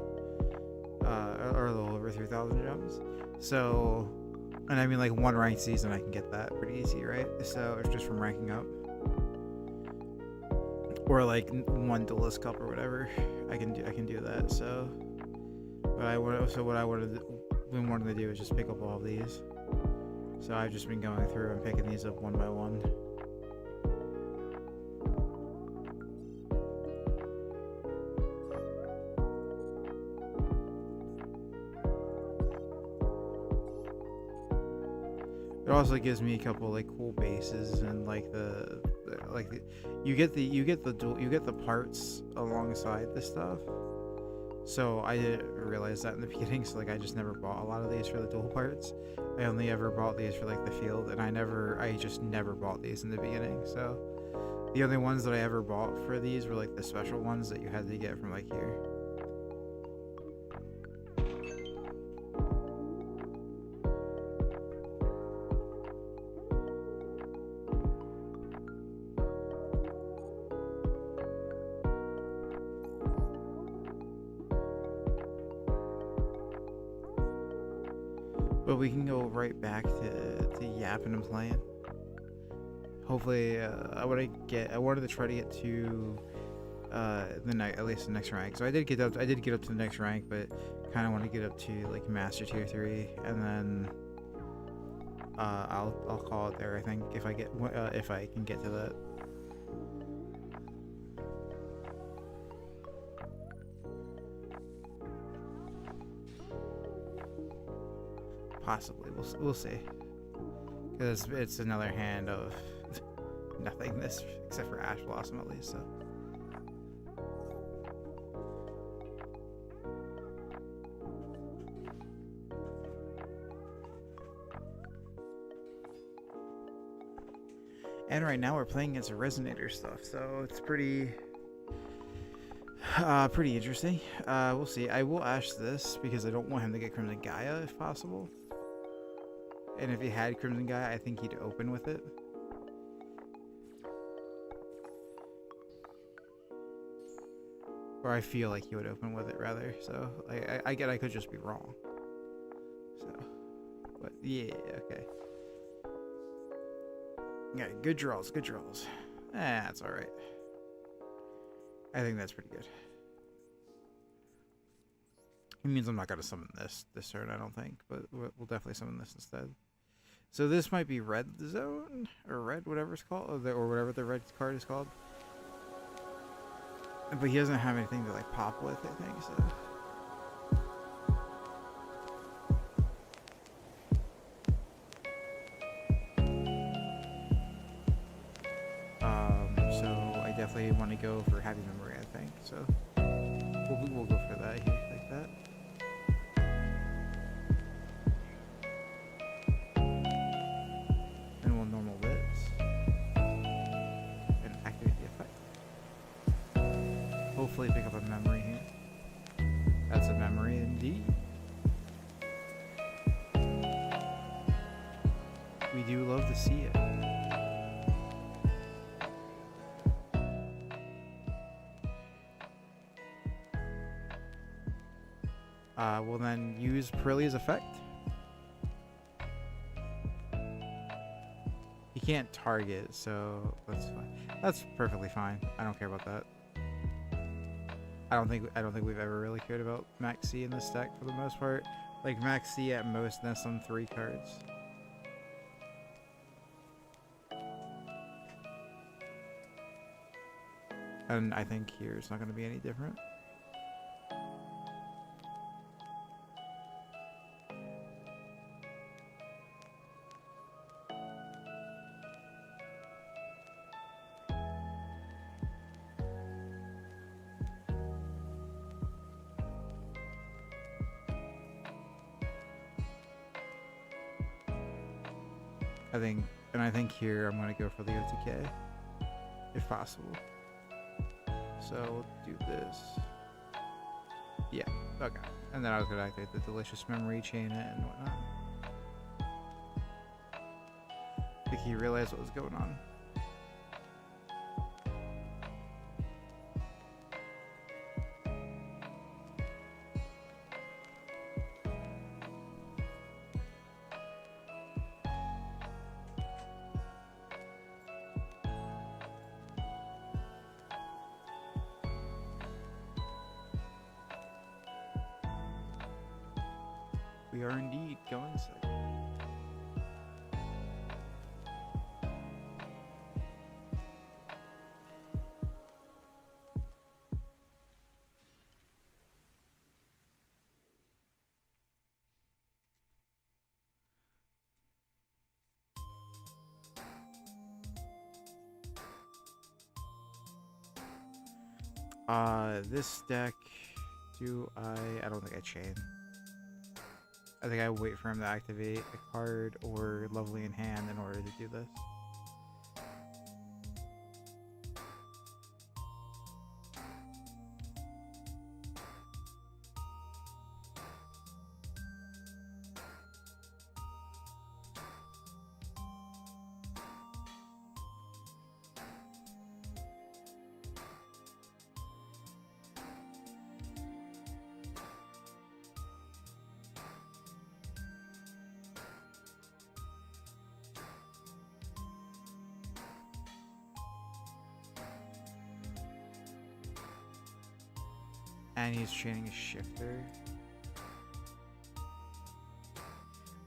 or a little over 3,000 gems. So, and I mean like one ranked season I can get that pretty easy, right? So it's just from ranking up. Or like one Duelist Cup or whatever, I can do that. So, what I wanted to do is just pick up all of these. So I've just been going through and picking these up one by one. It also gives me a couple like cool bases and like you get the parts alongside the stuff. So I didn't realize that in the beginning, so like I just never bought a lot of these for the dual parts. I only ever bought these for like the field, and I just never bought these in the beginning. So the only ones that I ever bought for these were like the special ones that you had to get from like here. But we can go right back to yapping and playing. Hopefully, I wanted to try to get to at least the next rank. So I did get up to the next rank, but kind of want to get up to like Master Tier 3, and then I'll call it there. I think if I can get to that. Possibly, we'll see. Because it's another hand of nothingness except for Ash Blossom at least. So. And right now we're playing against Resonator stuff, so it's pretty interesting. We'll see. I will Ash this because I don't want him to get Crimson Gaia if possible. And if he had Crimson Gaia, I think he'd open with it. Or I feel like he would open with it, rather. So, I could just be wrong. So, but yeah, okay. Yeah, good draws, good draws. That's alright. I think that's pretty good. It means I'm not going to summon this turn, I don't think. But we'll definitely summon this instead. So this might be red zone? Or red, whatever it's called. Or whatever the red card is called. But he doesn't have anything to like pop with, I think, so... automatically want to go for happy memory, I think. So we'll go for that here, like that. And we'll normal this and activate the effect. Hopefully pick up a memory here. That's a memory indeed. We do love to see it. We'll then use Perillia's effect. He can't target, so that's fine. That's perfectly fine. I don't care about that. I don't think we've ever really cared about Max C in this deck for the most part. Like Max C at most nests on 3 cards. And I think here it's not going to be any different. I think here I'm going to go for the OTK, if possible. So we'll do this. Yeah, okay. And then I was going to activate the delicious memory, chain it, and whatnot. I think he realized what was going on. We are indeed going second. This deck, I don't think I chain. I think I wait for him to activate a card or Lovely in hand in order to do this. And he's chaining a shifter.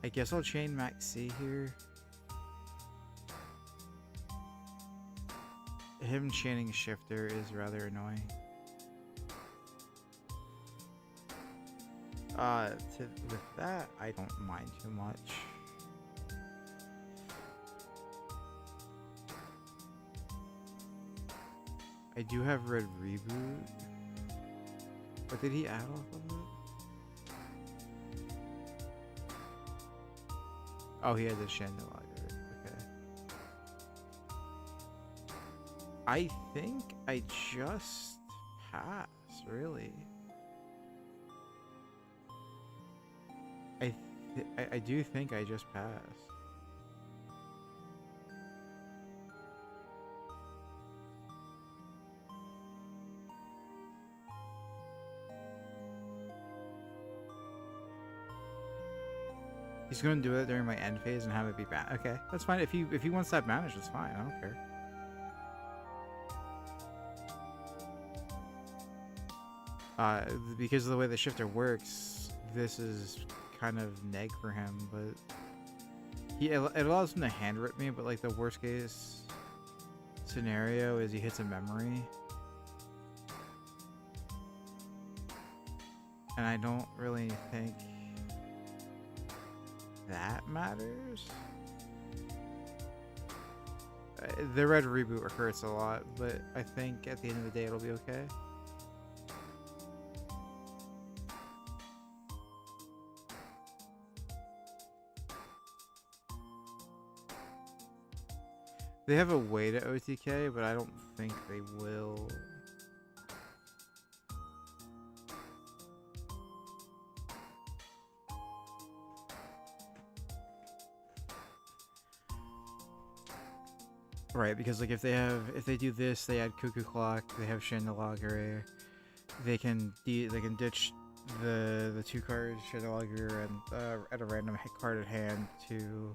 I guess I'll chain Max C here. Him chaining a shifter is rather annoying. With that, I don't mind too much. I do have Red Reboot. But did he add off of it? Oh, he had the Chandelier. Okay. I think I just pass, really. I do think I just pass. He's gonna do it during my end phase and have it be banned. Okay, that's fine. If he wants that banished, that's fine. I don't care. Because of the way the shifter works, this is kind of neg for him, but it allows him to hand rip me. But like the worst case scenario is he hits a memory, and I don't really think that matters. the red reboot hurts a lot, but I think at the end of the day it'll be okay. They have a way to OTK, but I don't think they will. Right, because like if they do this, they add Cuckoo Clock, they have Chandelagre, they can ditch the 2 cards Chandelagre and at a random card at hand to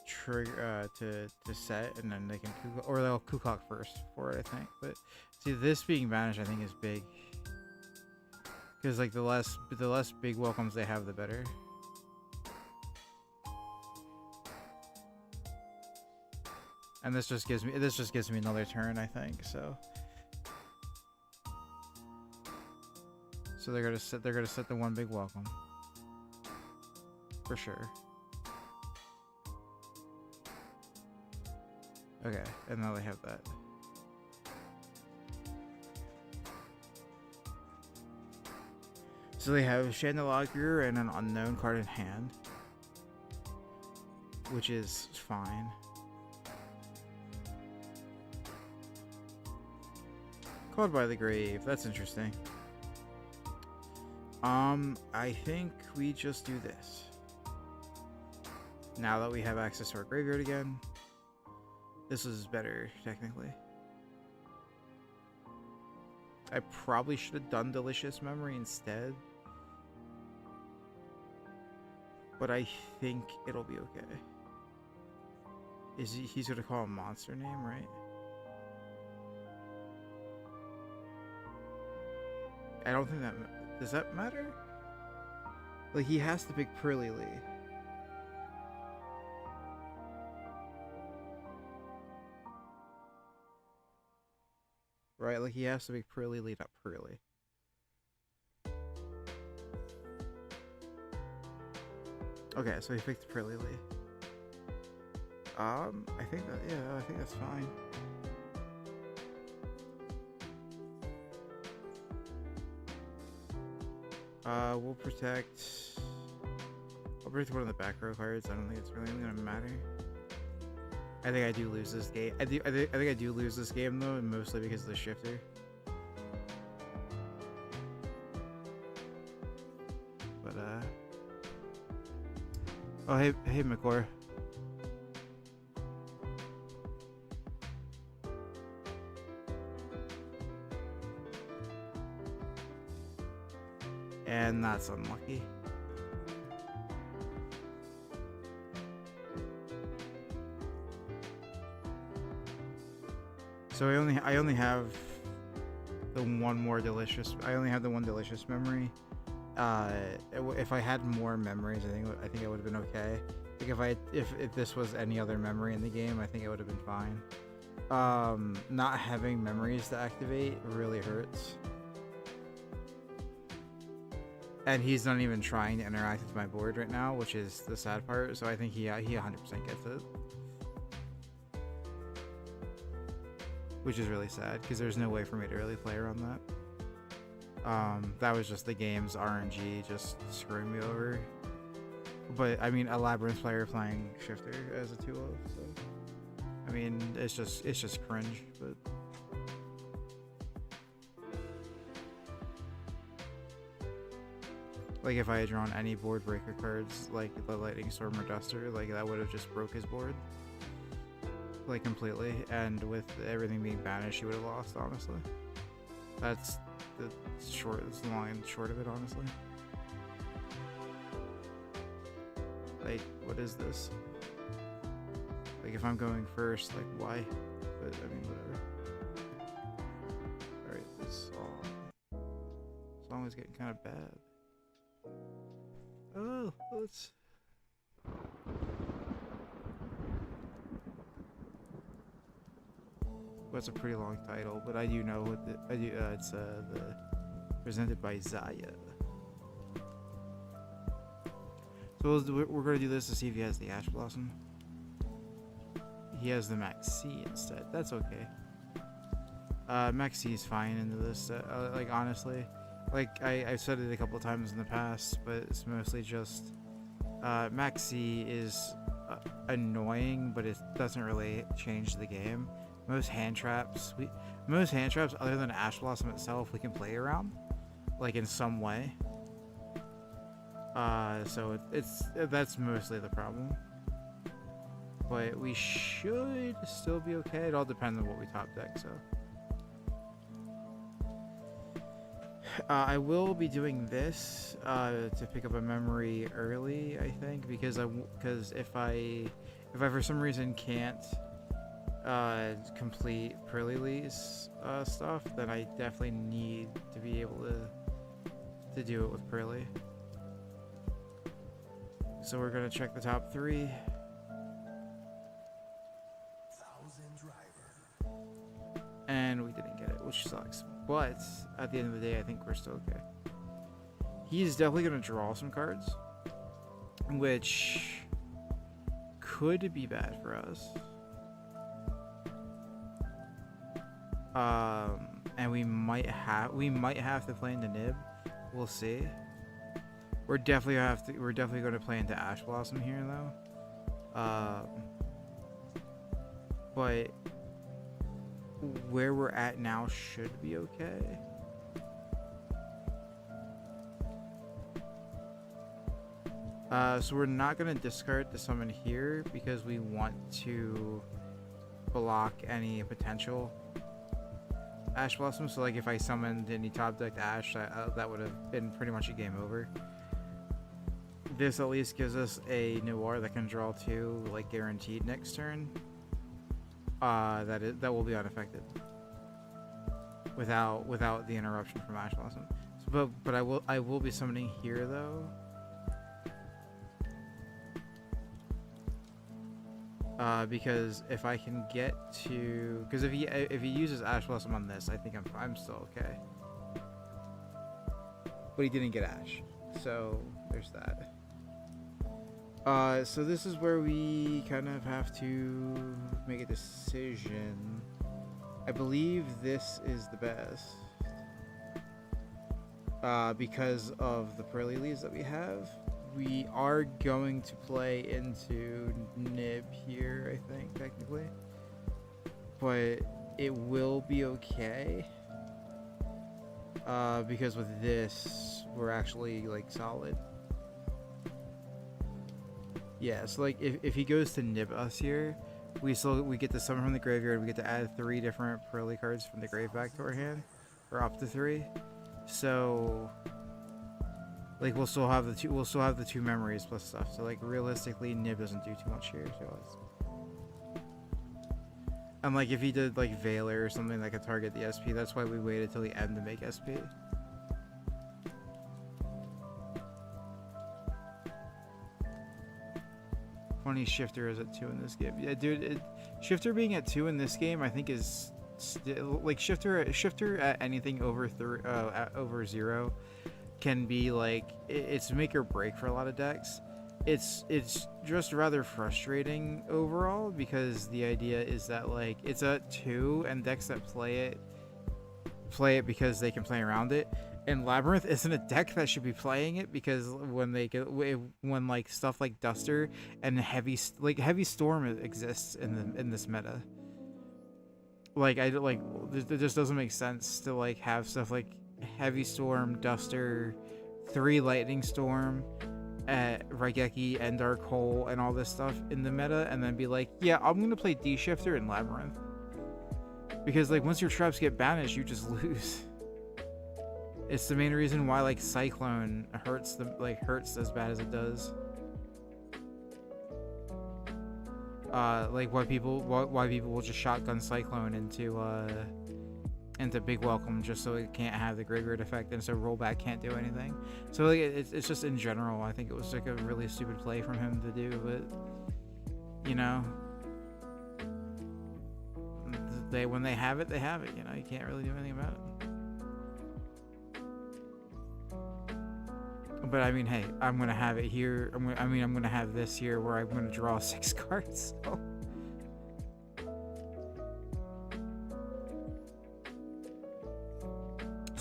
trigger to set, and then they can or they'll Cuckoo Clock first for it, I think. But see, this being banished I think is big, because like the less big welcomes they have, the better. And this just gives me another turn, I think. So they're gonna set the 1 big welcome for sure. Okay, and now they have that. So they have Chandelagre and an unknown card in hand, which is fine. Called by the Grave, that's interesting. I think we just do this. Now that we have access to our graveyard again, this is better, technically. I probably should have done Delicious Memory instead, but I think it'll be okay. He's gonna call a monster name, right? I don't think that... Does that matter? Like, he has to pick Pearly Lee. Right? Like, he has to pick Pearly Lee, not Pearly. Okay, so he picked Pearly Lee. I think that... Yeah, I think that's fine. We'll protect... I'll protect one of the back row cards. I don't think it's really gonna matter. I think I do lose this game. I think I do lose this game though, mostly because of the shifter. But oh hey McClure. And that's unlucky. So I only have the one more delicious. I only have the one delicious memory. If I had more memories, I think it would have been okay. Like if this was any other memory in the game, I think it would have been fine. Not having memories to activate really hurts. And he's not even trying to interact with my board right now, which is the sad part. So I think he 100% gets it. Which is really sad, because there's no way for me to really play around that. That was just the game's RNG just screwing me over. But, I mean, a Labyrinth player playing Shifter as a 2-0, so... I mean, it's just cringe, but... Like, if I had drawn any board breaker cards, like the Lightning Storm or Duster, like, that would have just broke his board. Like, completely. And with everything being banished, he would have lost, honestly. That's the long and short of it, honestly. Like, what is this? Like, if I'm going first, like, why? But, I mean, whatever. Alright, this song is getting kind of bad. Oh, let's... Well, it's a pretty long title, but I do know what it's the presented by Zaya. So we're gonna do this to see if he has the Ash Blossom. he has the Max C instead. That's okay. Max C is fine into this. Like honestly, like I've said it a couple of times in the past, but it's mostly just Max C is annoying, but it doesn't really change the game. Most hand traps, other than Ash Blossom itself, we can play around, like in some way. So that's mostly the problem. But we should still be okay. It all depends on what we top deck. So I will be doing this to pick up a memory early, I think, because if I for some reason can't complete Pearly's stuff, then I definitely need to be able to do it with Pearly. So we're gonna check the top 3. And we didn't get it, which sucks. But at the end of the day, I think we're still okay. He's definitely gonna draw some cards, which could be bad for us. And we might have to play into Nib. We'll see. We're definitely going to play into Ash Blossom here though. But where we're at now should be okay. So we're not going to discard the summon here because we want to block any potential Ash Blossom. So like if I summoned any top decked Ash, that would have been pretty much a game over. This at least gives us a Noir that can draw 2 like guaranteed next turn. That will be unaffected without the interruption from Ash Blossom. So, but I will be summoning here though. Because if I can get to, because if he uses Ash Blossom on this, I think I'm still okay. But he didn't get Ash, so there's that. So this is where we kind of have to make a decision. I believe this is the best. Because of the Pearly leads that we have. We are going to play into Nib here, I think, technically. But it will be okay. Because with this, we're actually, like, solid. Yeah, so, like, if he goes to Nib us here, we get to summon from the graveyard, we get to add 3 different Pearly cards from the grave back to our hand. Or up to 3. So... like we'll still have the 2 memories plus stuff. So like realistically, Nib doesn't do too much here to us. And like if he did like Veiler or something that could target the SP, that's why we waited till the end to make SP. Funny Shifter is at 2 in this game. Yeah, dude. Shifter being at 2 in this game, I think is like Shifter at anything over 0. Can be like it's make or break for a lot of decks. It's just rather frustrating overall because the idea is that like it's at 2 and decks that play it because they can play around it. And Labyrinth isn't a deck that should be playing it because when like stuff like Duster and Heavy Storm exists in this meta. Like it just doesn't make sense to like have stuff like Heavy Storm, Duster, 3 Lightning Storm, Raigeki, and Dark Hole, and all this stuff in the meta, and then be like, yeah, I'm gonna play D-Shifter and Labyrinth. Because like once your traps get banished, you just lose. It's the main reason why like Cyclone hurts as bad as it does. Like why people will just shotgun Cyclone into Big Welcome just so it can't have the graveyard effect and so rollback can't do anything. So like it's just in general, I think it was like a really stupid play from him to do, but you know, when they have it, they have it. You know, you can't really do anything about it. But I mean, hey, I'm gonna have it here. I'm gonna have this here where I'm gonna draw 6 cards. So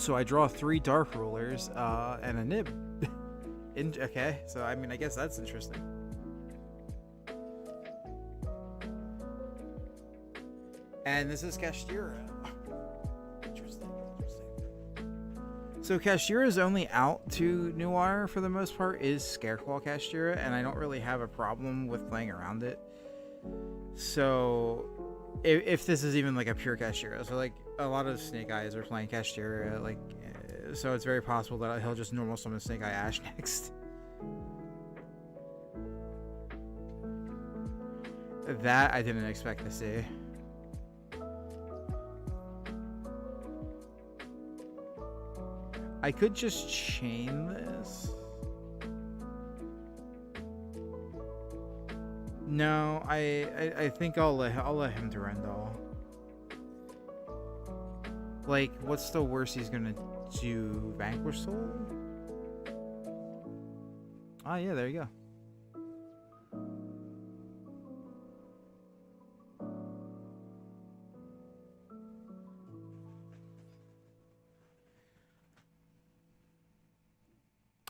So I draw 3 dark rulers and a nib. Okay, so I mean, I guess that's interesting. And this is Kashtira. Interesting. So Kashtira is only out to Noir for the most part, is Scareclaw Kashtira, and I don't really have a problem with playing around it. So if this is even like a pure Kashtira, so like a lot of Snake Eyes are playing Kashtira, like, so it's very possible that he'll just normal summon Snake Eye Ash next. That I didn't expect to see. I could just chain this. No, I think I'll let him Durandal. Like, what's the worst he's gonna do? Vanquish Soul? Ah, yeah, there you go.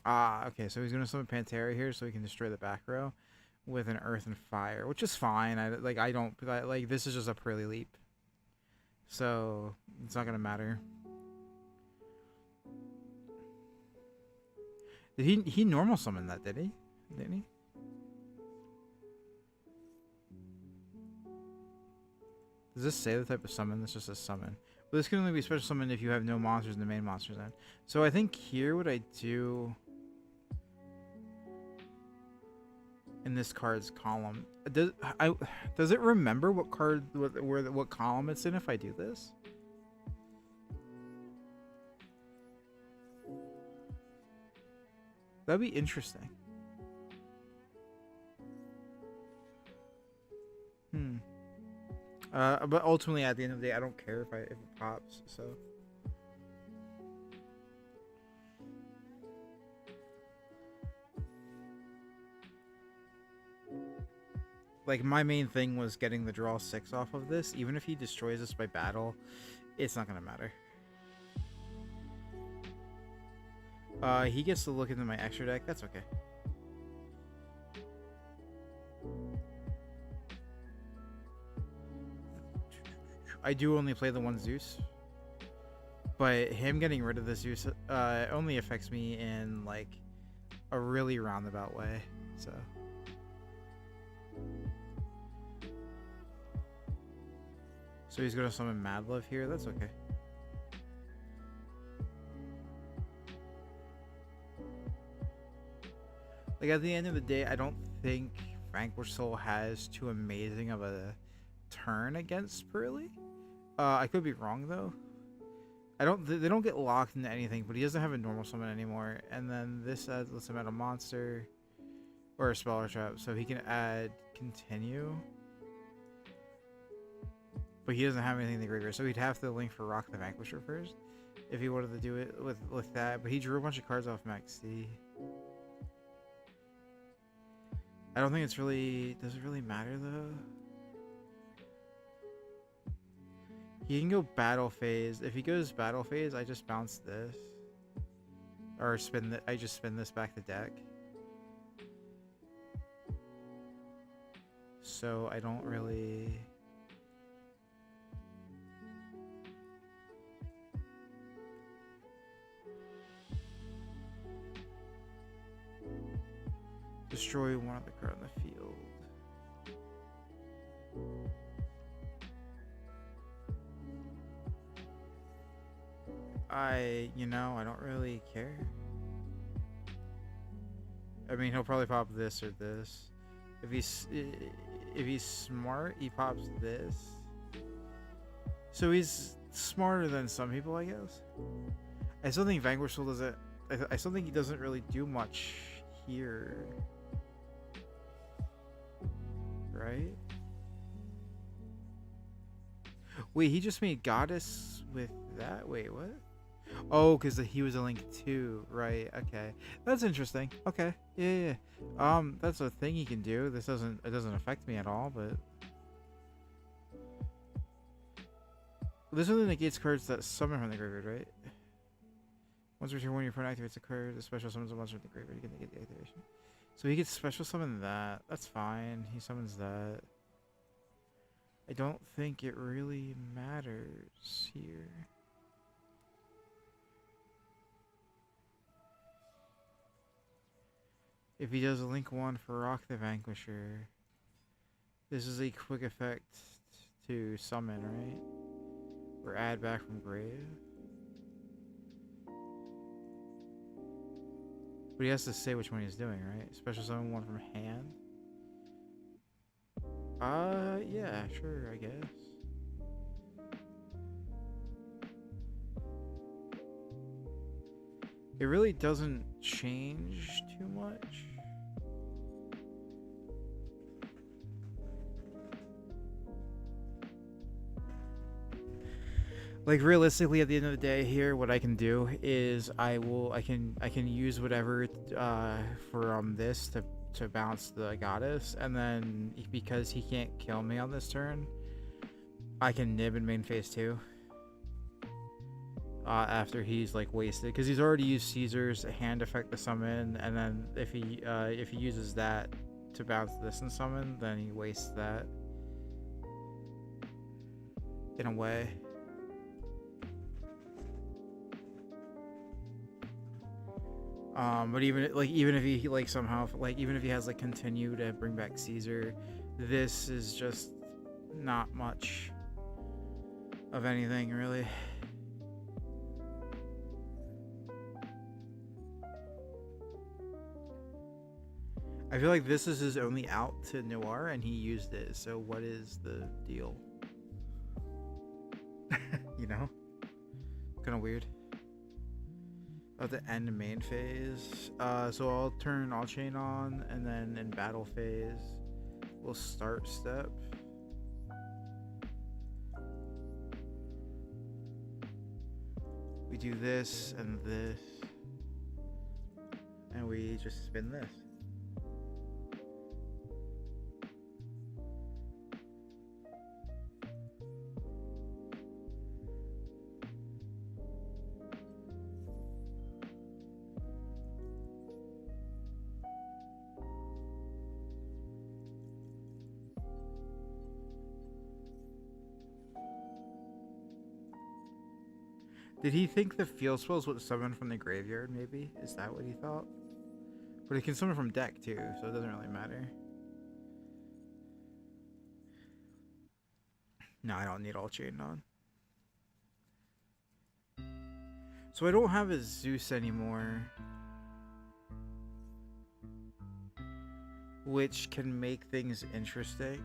Ah, okay, so he's gonna summon Pantera here so he can destroy the back row with an Earth and Fire, which is fine. Like this is just a Purely Leap, so it's not gonna matter. Did he normal summon that? Did he? Didn't he? Does this say the type of summon? This just says summon. But this can only be special summoned if you have no monsters in the main monster zone. So I think here what I do in this card's column, does it remember what card, what column it's in if I do this? That'd be interesting. But ultimately, at the end of the day, I don't care if it pops. So. Like, my main thing was getting the draw 6 off of this. Even if he destroys this by battle, it's not gonna matter. He gets to look into my extra deck. That's okay. I do only play the one Zeus, but him getting rid of the Zeus only affects me in like a really roundabout way. So he's gonna summon Mad Love here. That's okay. Like, at the end of the day, I don't think Vanquish Soul has too amazing of a turn against Purely. I could be wrong though. They don't get locked into anything, but he doesn't have a normal summon anymore. And then this lets him add a monster or a spell or trap, so he can add continue. But he doesn't have anything in the graveyard, so he'd have to link for Rock the Vanquisher first if he wanted to do it with that. But he drew a bunch of cards off Max C. I don't think does it really matter though? He can go battle phase. If he goes battle phase, I just bounce this. Or I just spin this back to deck. So I don't really... Destroy one of the cards on the field. I don't really care. I mean, he'll probably pop this or this. If he's smart, he pops this. So he's smarter than some people, I guess. I still think Vanquish Soul doesn't. I still think he doesn't really do much here. Right? Wait, he just made Goddess with that? Wait, what? Oh, because he was a link too. Right, okay. That's interesting. Okay. Yeah. That's a thing he can do. It doesn't affect me at all, but this only negates cards that summon from the graveyard, right? Once return when your phone activates occurs, a special summons a monster in the graveyard. You can get the activation. So he gets special summon that. That's fine. He summons that. I don't think it really matters here. If he does a link 1 for Rock the Vanquisher, this is a quick effect to summon, right? Or add back from grave. But he has to say which one he's doing, right? Special summon 1 from hand. Yeah, sure, I guess. It really doesn't change too much. Like realistically, at the end of the day, here, what I can do is I can use whatever for this to bounce the goddess, and then because he can't kill me on this turn, I can nib in main phase 2. After he's like wasted, because he's already used Caesar's hand effect to summon, and then if he uses that to bounce this and summon, then he wastes that in a way. But even if he like somehow even if he has like continue to bring back Caesar, this is just not much of anything really. I feel like this is his only out to Noir, and he used it. So what is the deal? You know, kind of weird. At the end of main phase, so I'll turn All Chain on, and then in battle phase, we'll start step. We do this and this, and we just spin this. Did he think the field spells would summon from the graveyard, maybe? Is that what he thought? But it can summon from deck too, so it doesn't really matter. No, I don't need All Chain on. So I don't have a Zeus anymore, which can make things interesting.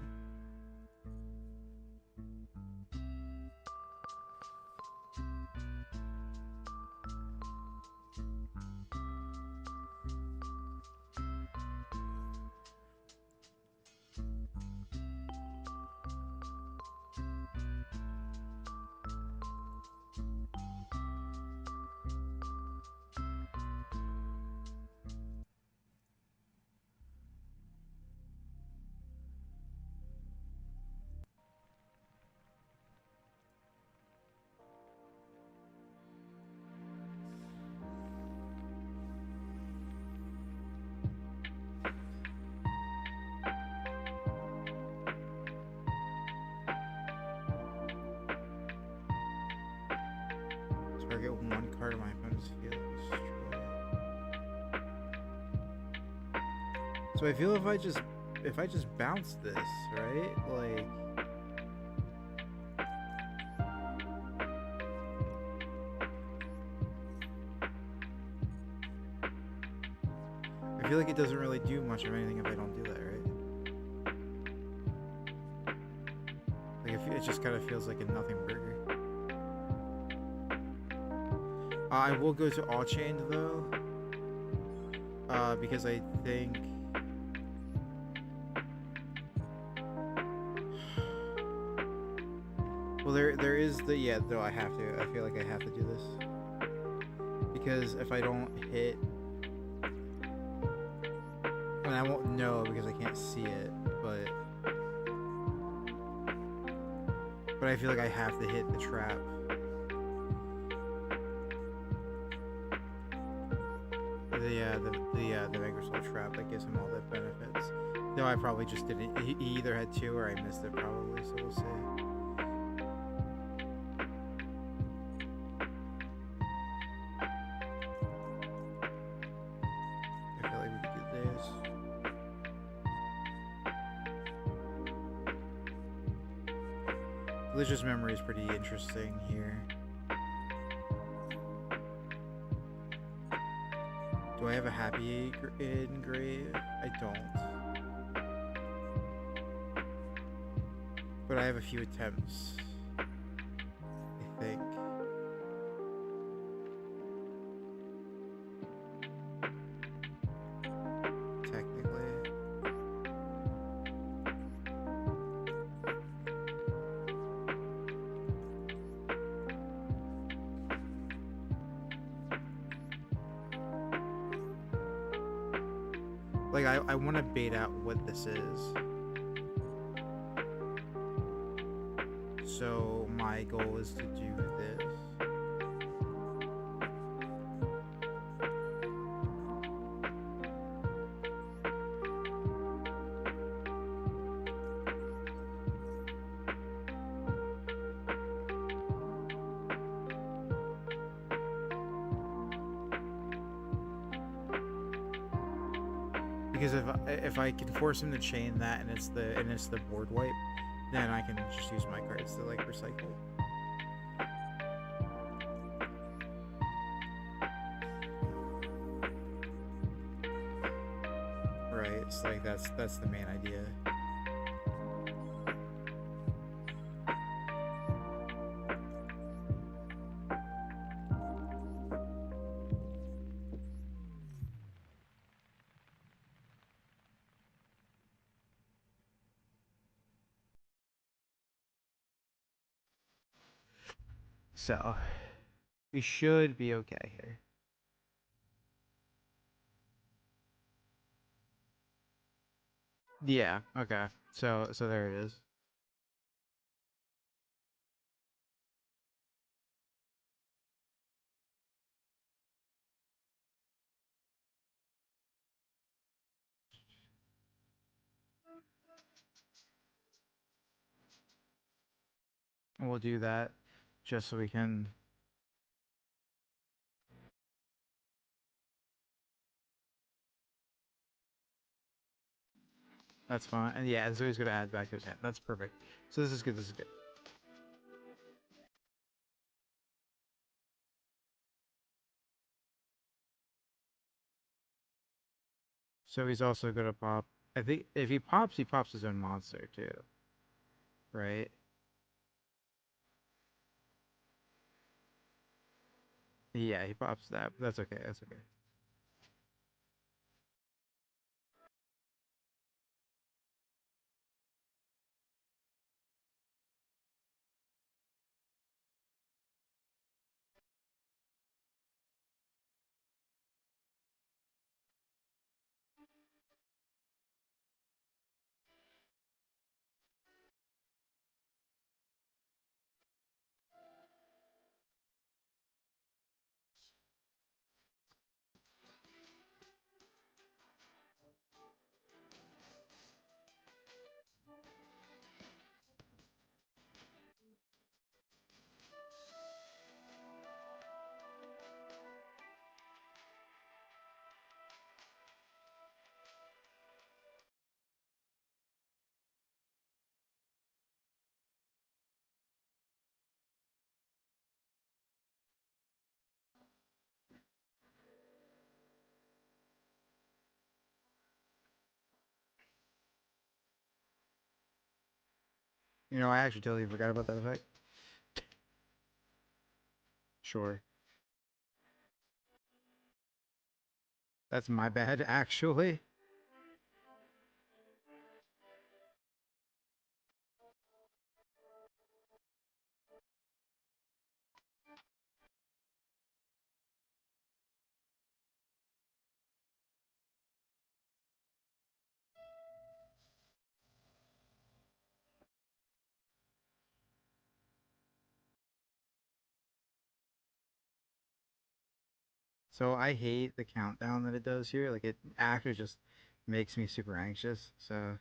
Target one card of my opponent's field. So I feel if I just bounce this, right? Like I feel like it doesn't really do much of anything if I don't do that, right? Like it just kind of feels like a nothing burger. I will go to All Chained though, because I think well there is the though I have to. I feel like I have to do this because if I don't hit, and I won't know because I can't see it, but I feel like I have to hit the trap. the Vangersol trap that gives him all the benefits. No, I probably just didn't. He either had two or I missed it probably. So we'll see. I feel like we could do this. Delicious Memory is pretty interesting here. Do I have a happy engrave? I don't. But I have a few attempts. I think. Technically. Like, I want to bait out what this is. So my goal is to do this. Because if I can force him to chain that and it's the board wipe, then I can just use my cards to like recycle. Right, it's like that's the main idea. So we should be okay here. Yeah, okay. So there it is. We'll do that just so we can. That's fine. And yeah, so he's gonna add back to his hand. That's perfect. So this is good. This is good. So he's also gonna pop. I think if he pops his own monster too, right? Yeah, he pops that. But that's okay. That's okay. You know, I actually totally forgot about that effect. Sure. That's my bad, actually. So I hate the countdown that it does here. Like it actually just makes me super anxious. So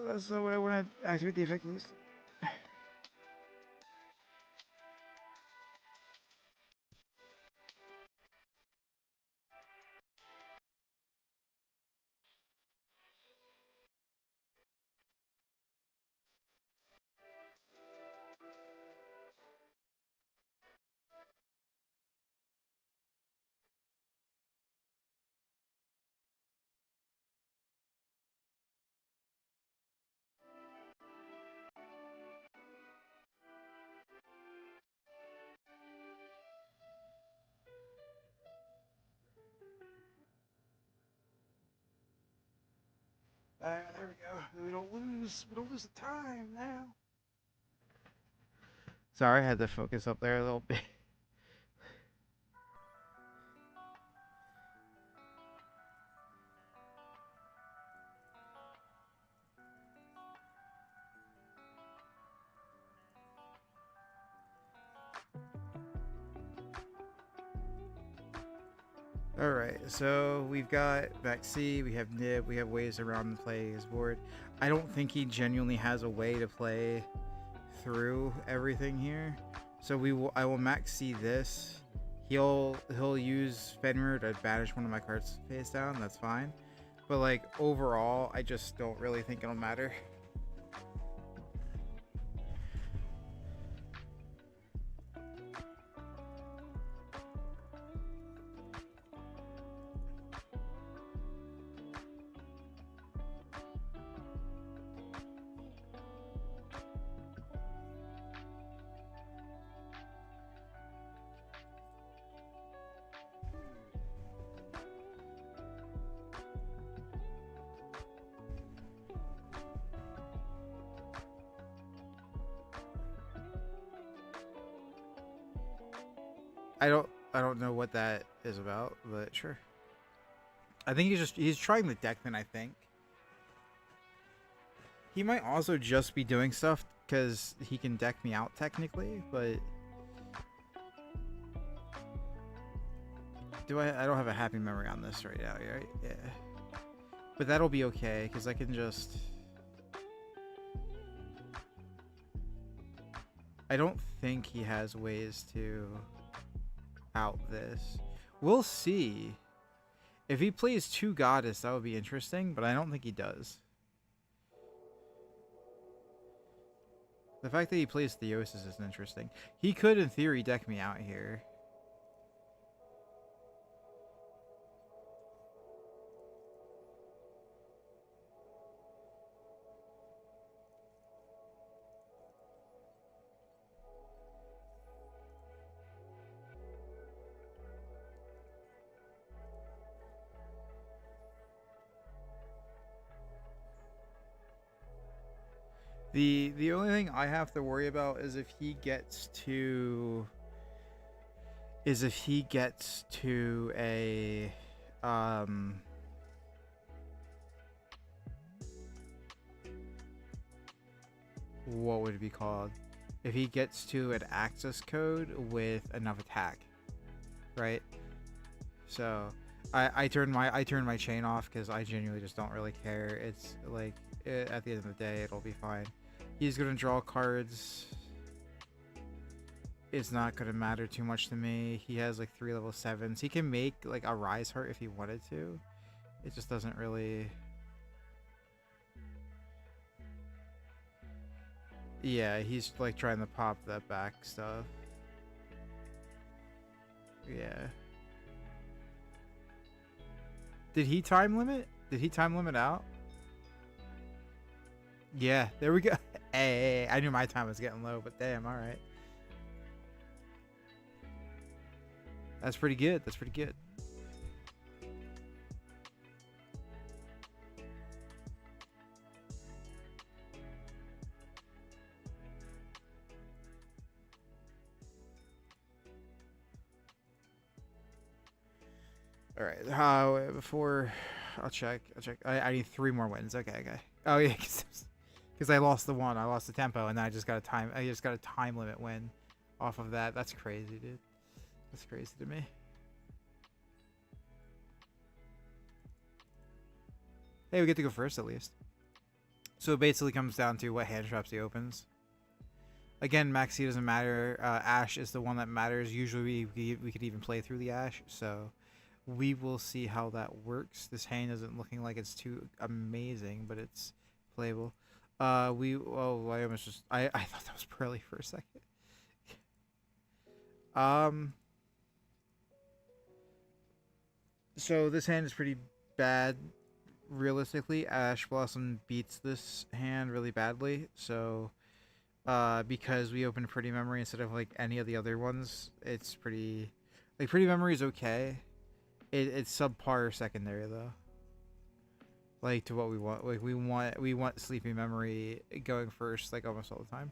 that's the way I want to activate the effect list. There we go. We don't lose the time now. Sorry, I had to focus up there a little bit. Alright, so we've got back C, we have Nib, we have ways around to play his board. I don't think he genuinely has a way to play through everything here. So I will max C this. He'll use Fenrir to banish one of my cards face down, that's fine. But like overall, I just don't really think it'll matter. I don't know what that is about, but sure. I think he's trying the deck then, I think. He might also just be doing stuff because he can deck me out technically, but I don't have a happy memory on this right now, right? Yeah. But that'll be okay because I can just I don't think he has ways to out this. We'll see. If he plays 2 Goddess, that would be interesting, but I don't think he does. The fact that he plays Theosis is interesting. He could, in theory, deck me out here. The only thing I have to worry about is if he gets to a what would it be called? If he gets to an access code with enough attack, right? So I turn my chain off because I genuinely just don't really care. It's like at the end of the day, it'll be fine. He's gonna draw cards. It's not gonna matter too much to me. He has like 3 level 7s. He can make like a Rise Heart if he wanted to. It just doesn't really. Yeah, he's like trying to pop that back stuff. Yeah. Did he time limit? Did he time limit out? Yeah, there we go. Hey, I knew my time was getting low, but damn, all right. That's pretty good. That's pretty good. All right. Before I'll check. I need 3 more wins. Okay. Oh yeah, because I lost the one. I lost the tempo, and then I just got a time limit win off of that. That's crazy, dude. That's crazy to me. Hey, we get to go first at least. So it basically comes down to what hand traps he opens. Again, Maxi doesn't matter. Ash is the one that matters. Usually we could even play through the Ash. So we will see how that works. This hand isn't looking like it's too amazing, but it's playable. I almost just I thought that was Pearly for a second. So this hand is pretty bad. Realistically, Ash Blossom beats this hand really badly. So because we opened Pretty Memory instead of like any of the other ones, it's pretty like Pretty Memory is okay. It's subpar secondary though. Like to what we want. Like we want Sleepy Memory going first like almost all the time.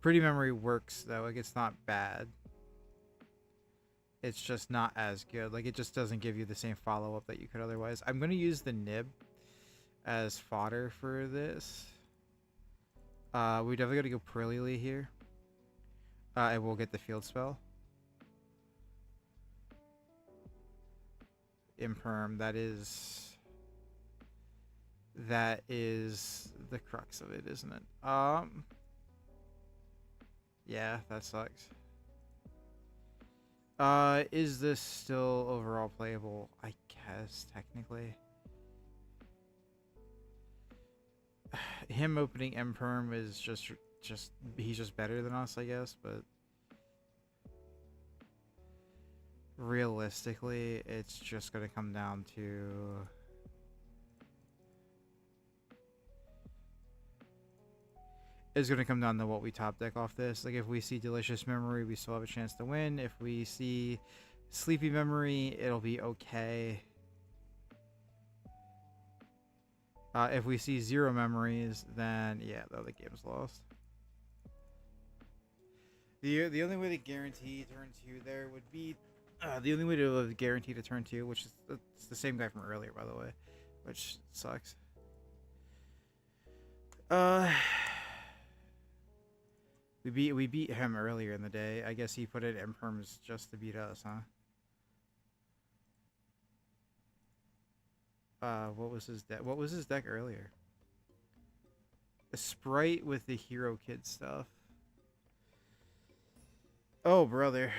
Pretty Memory works though, like it's not bad. It's just not as good. Like it just doesn't give you the same follow-up that you could otherwise. I'm going to use the nib as fodder for this. We definitely got to go Pearly here. And we'll get the field spell. Imperm, that is the crux of it, isn't it? Yeah, that sucks. Is this still overall playable? I guess, technically. Him opening Imperm is just he's just better than us, I guess, but realistically, it's just gonna come down to what we top deck off this. Like if we see Delicious Memory, we still have a chance to win. If we see Sleepy Memory, it'll be okay. If we see 0 memories, then yeah, the game's lost. The only way to guarantee turn 2 there would be the only way to guarantee to turn 2, which is it's the same guy from earlier, by the way, which sucks. We beat him earlier in the day. I guess he put it in perms just to beat us, huh? What was his deck? What was his deck earlier? A Sprite with the Hero Kid stuff. Oh, brother.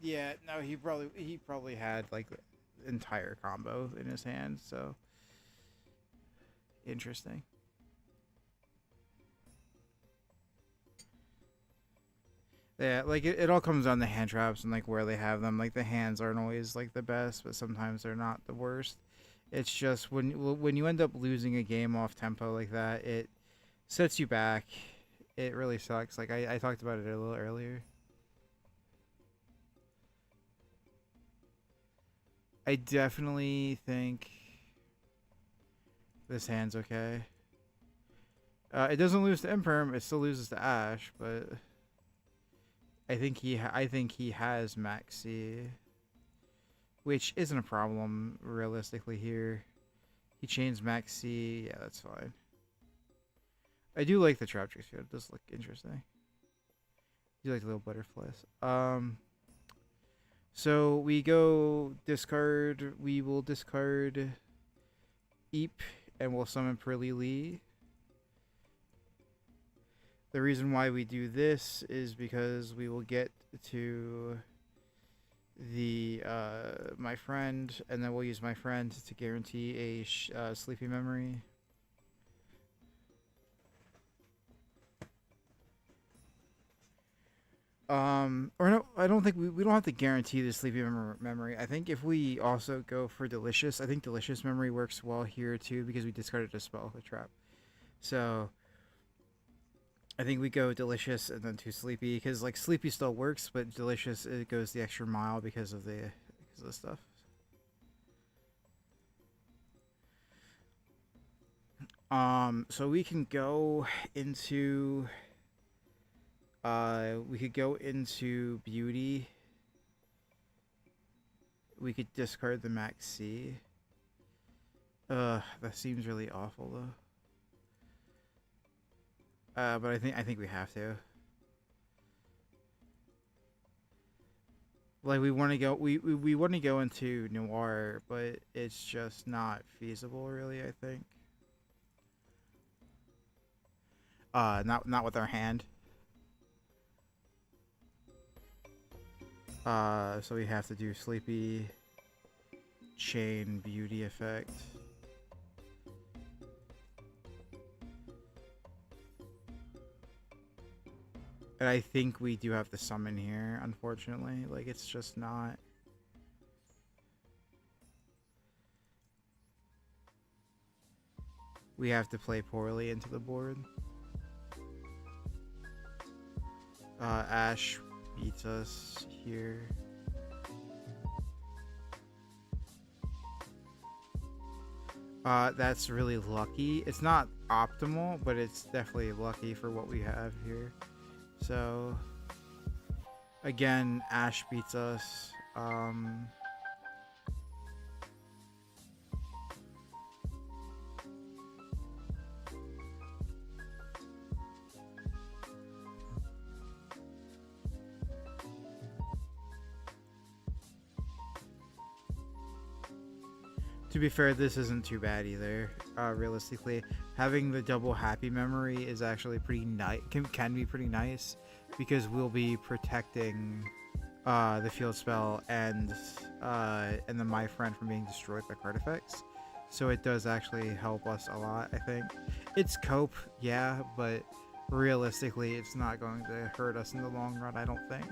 Yeah, no, he probably had like the entire combo in his hand, so interesting. Yeah, like it all comes down to hand traps and like where they have them. Like the hands aren't always like the best, but sometimes they're not the worst. It's just when you end up losing a game off tempo like that, it sets you back. It really sucks. Like I talked about it a little earlier. I definitely think this hand's okay. It doesn't lose to Imperm. It still loses to Ash, but I think he has Maxi, which isn't a problem realistically here. He chains Maxi. Yeah, that's fine. I do like the trap tricks here. It does look interesting. I do like the little butterflies. So we go discard. We will discard Eep and we'll summon Pearly Lee. The reason why we do this is because we will get to the my friend, and then we'll use my friend to guarantee a Sleepy Memory. Or no, I don't think we don't have to guarantee the Sleepy Memory. I think if we also go for Delicious, I think Delicious Memory works well here too because we discarded a spell, the trap. So I think we go delicious and then too sleepy, because like sleepy still works, but delicious, it goes the extra mile because of the stuff. So we can go into we could go into beauty. We could discard the max C. That seems really awful though. But I think we have to. Like we want to go, we want to go into noir, but it's just not feasible, really. I think. Not with our hand. So we have to do sleepy, chain, beauty effect. And I think we do have to summon here, unfortunately. Like, it's just not... We have to play poorly into the board. Ash beats us here. That's really lucky. It's not optimal, but it's definitely lucky for what we have here. So, again, Ash beats us. To be fair, this isn't too bad either. Realistically, having the double happy memory is actually pretty nice. Can be pretty nice, because we'll be protecting the field spell and the my friend from being destroyed by card effects. So it does actually help us a lot. I think it's cope, yeah, but realistically, it's not going to hurt us in the long run. I don't think.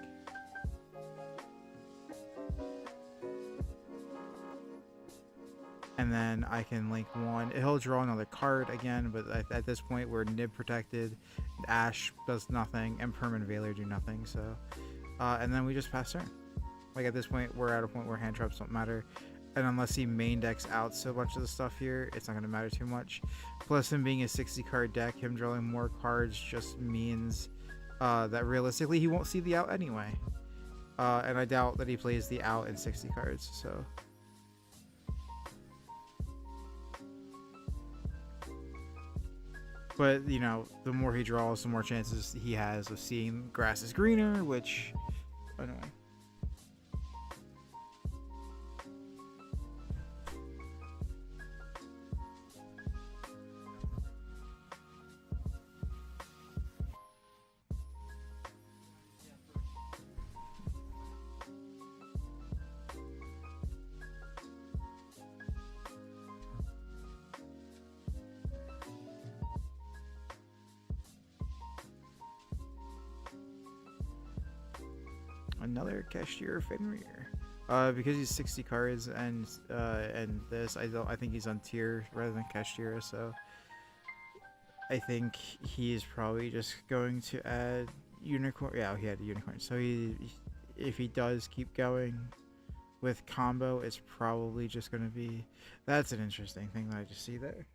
And then I can link one. He'll draw another card again, but at this point we're nib protected. Ash does nothing, and Permanent Veiler do nothing. So, and then we just pass turn. Like at this point, we're at a point where hand traps don't matter, and unless he main decks out so much of the stuff here, it's not going to matter too much. Plus, him being a 60 card deck, him drawing more cards just means that realistically he won't see the out anyway. And I doubt that he plays the out in 60 cards. So. But, you know, the more he draws, the more chances he has of seeing grass is greener, which, anyway. Another Cashier Fenrir. Because he's 60 cards and this, I think he's on tier rather than Cashier, so I think he's probably just going to add unicorn. Yeah, he had a unicorn. So if he does keep going with combo, it's probably just going to be. That's an interesting thing that I just see there.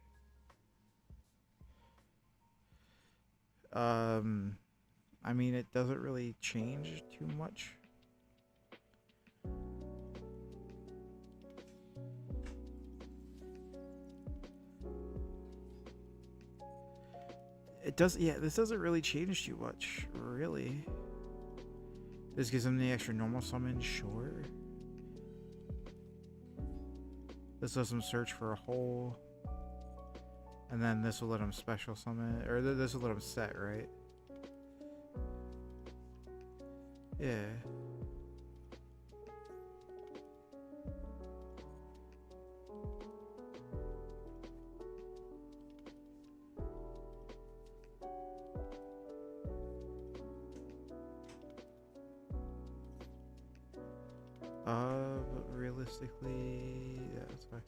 I mean, it doesn't really change too much. It does, yeah, this doesn't really change too much, really. This gives him the extra normal summon, sure. This lets him search for a hole. And then this will let him special summon, or this will let him set, right? Yeah. But realistically, yeah, that's fine.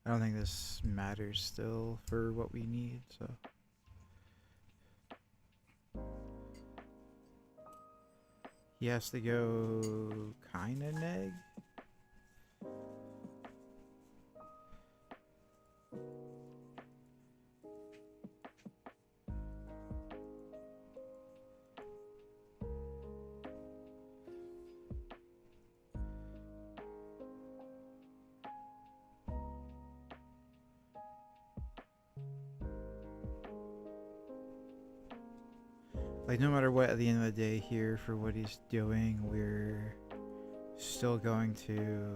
I don't think this matters still for what we need, so. He has to go kinda neg. Like, no matter what, at the end of the day here, for what he's doing, we're still going to...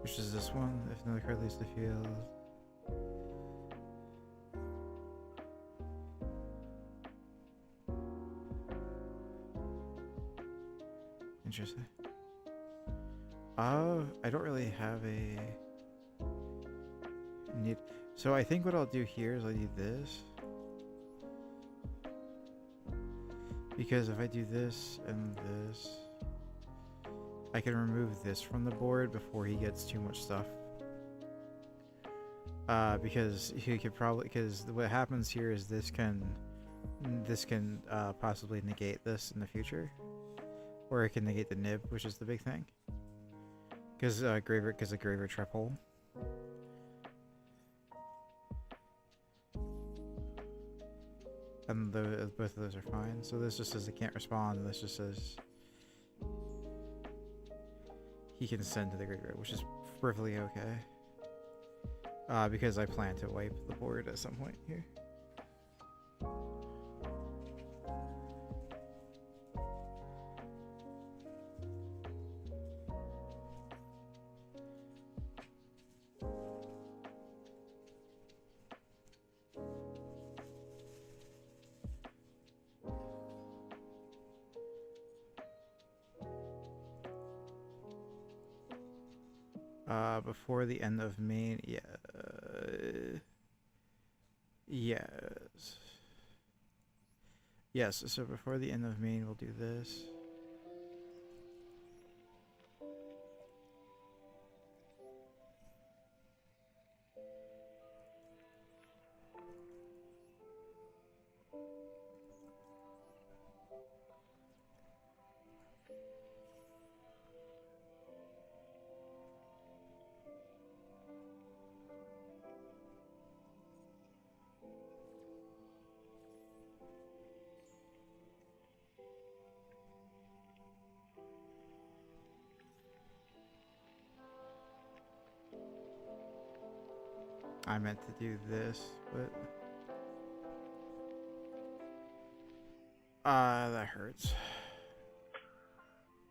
Which is this one? If another card leaves the field. Interesting. I don't really have a... need. So I think what I'll do here is I'll do this, because if I do this and this, I can remove this from the board before he gets too much stuff. Because he could probably, because what happens here is this can possibly negate this in the future, or it can negate the nib, which is the big thing. Because a graver trap hole. And both of those are fine. So this just says it can't respond, and this just says he can send to the graveyard, which is perfectly okay. Because I plan to wipe the board at some point here. Before the end of main, yeah. Yes. Yes, so before the end of main, we'll do this. I meant to do this, but that hurts.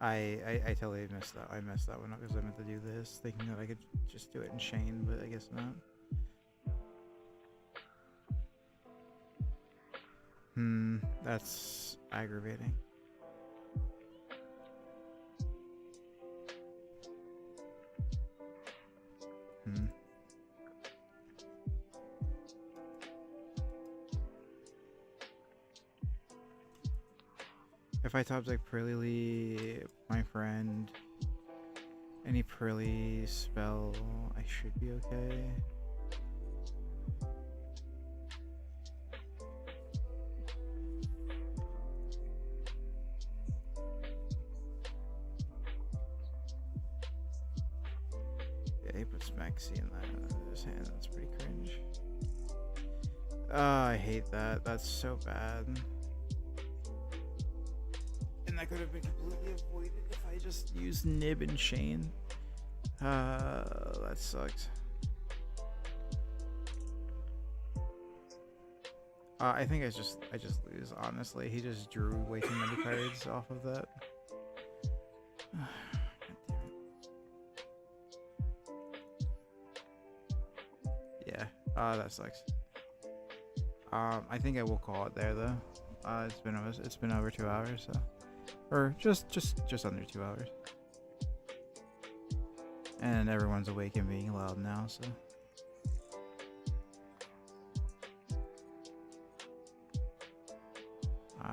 I totally messed that. I messed that one up because I meant to do this, thinking that I could just do it in chain, but I guess not. That's aggravating. If I top deck Purley, my friend, any Purley spell, I should be okay. Yeah, he puts Maxi in his hand. That's pretty cringe. I hate that. That's so bad. That could have been completely avoided if I just used nib and chain. That sucks. I think I just lose, honestly. He just drew way too many cards off of that. Yeah, that sucks. I think I will call it there though. It's been over 2 hours, so. Or just under 2 hours. And everyone's awake and being loud now, so.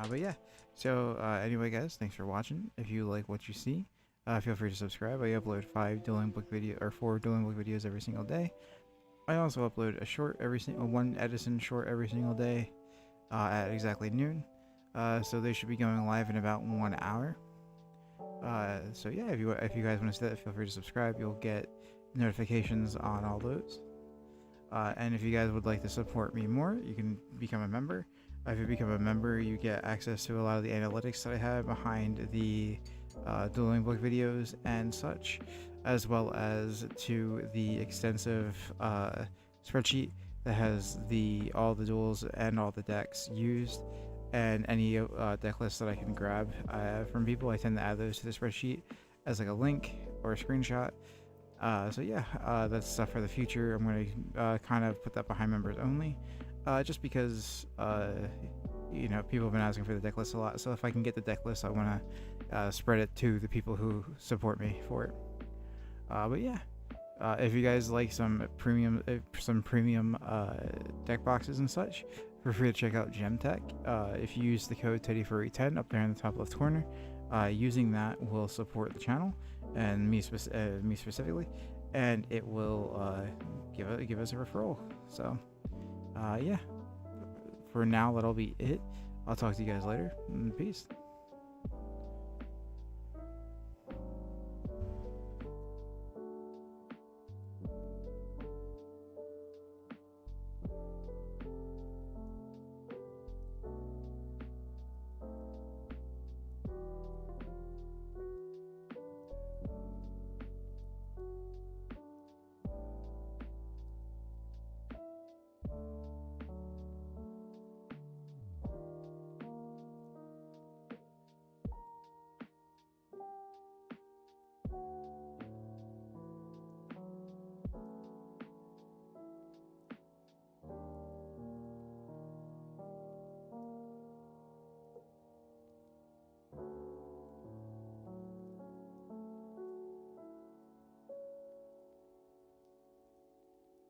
But yeah, So anyway, guys, thanks for watching. If you like what you see, feel free to subscribe. I upload 4 dueling book videos every single day. I also upload one Edison short every single day at exactly noon. So they should be going live in about 1 hour. So yeah, if you guys want to see that, feel free to subscribe. You'll get notifications on all those. And if you guys would like to support me more, you can become a member. If you become a member, you get access to a lot of the analytics that I have behind the dueling book videos and such, as well as to the extensive spreadsheet that has all the duels and all the decks used, and any deck lists that I can grab from people. I tend to add those to the spreadsheet as like a link or a screenshot. So yeah, that's stuff for the future. I'm going to kind of put that behind members only, just because people have been asking for the deck list a lot. So if I can get the deck list, I want to spread it to the people who support me for it. But yeah, if you guys like some premium deck boxes and such, feel free to check out Gemtech. If you use the code TeddyFurry10 up there in the top left corner, using that will support the channel and me specifically, and it will give us a referral. So yeah, for now that'll be it. I'll talk to you guys later. Peace.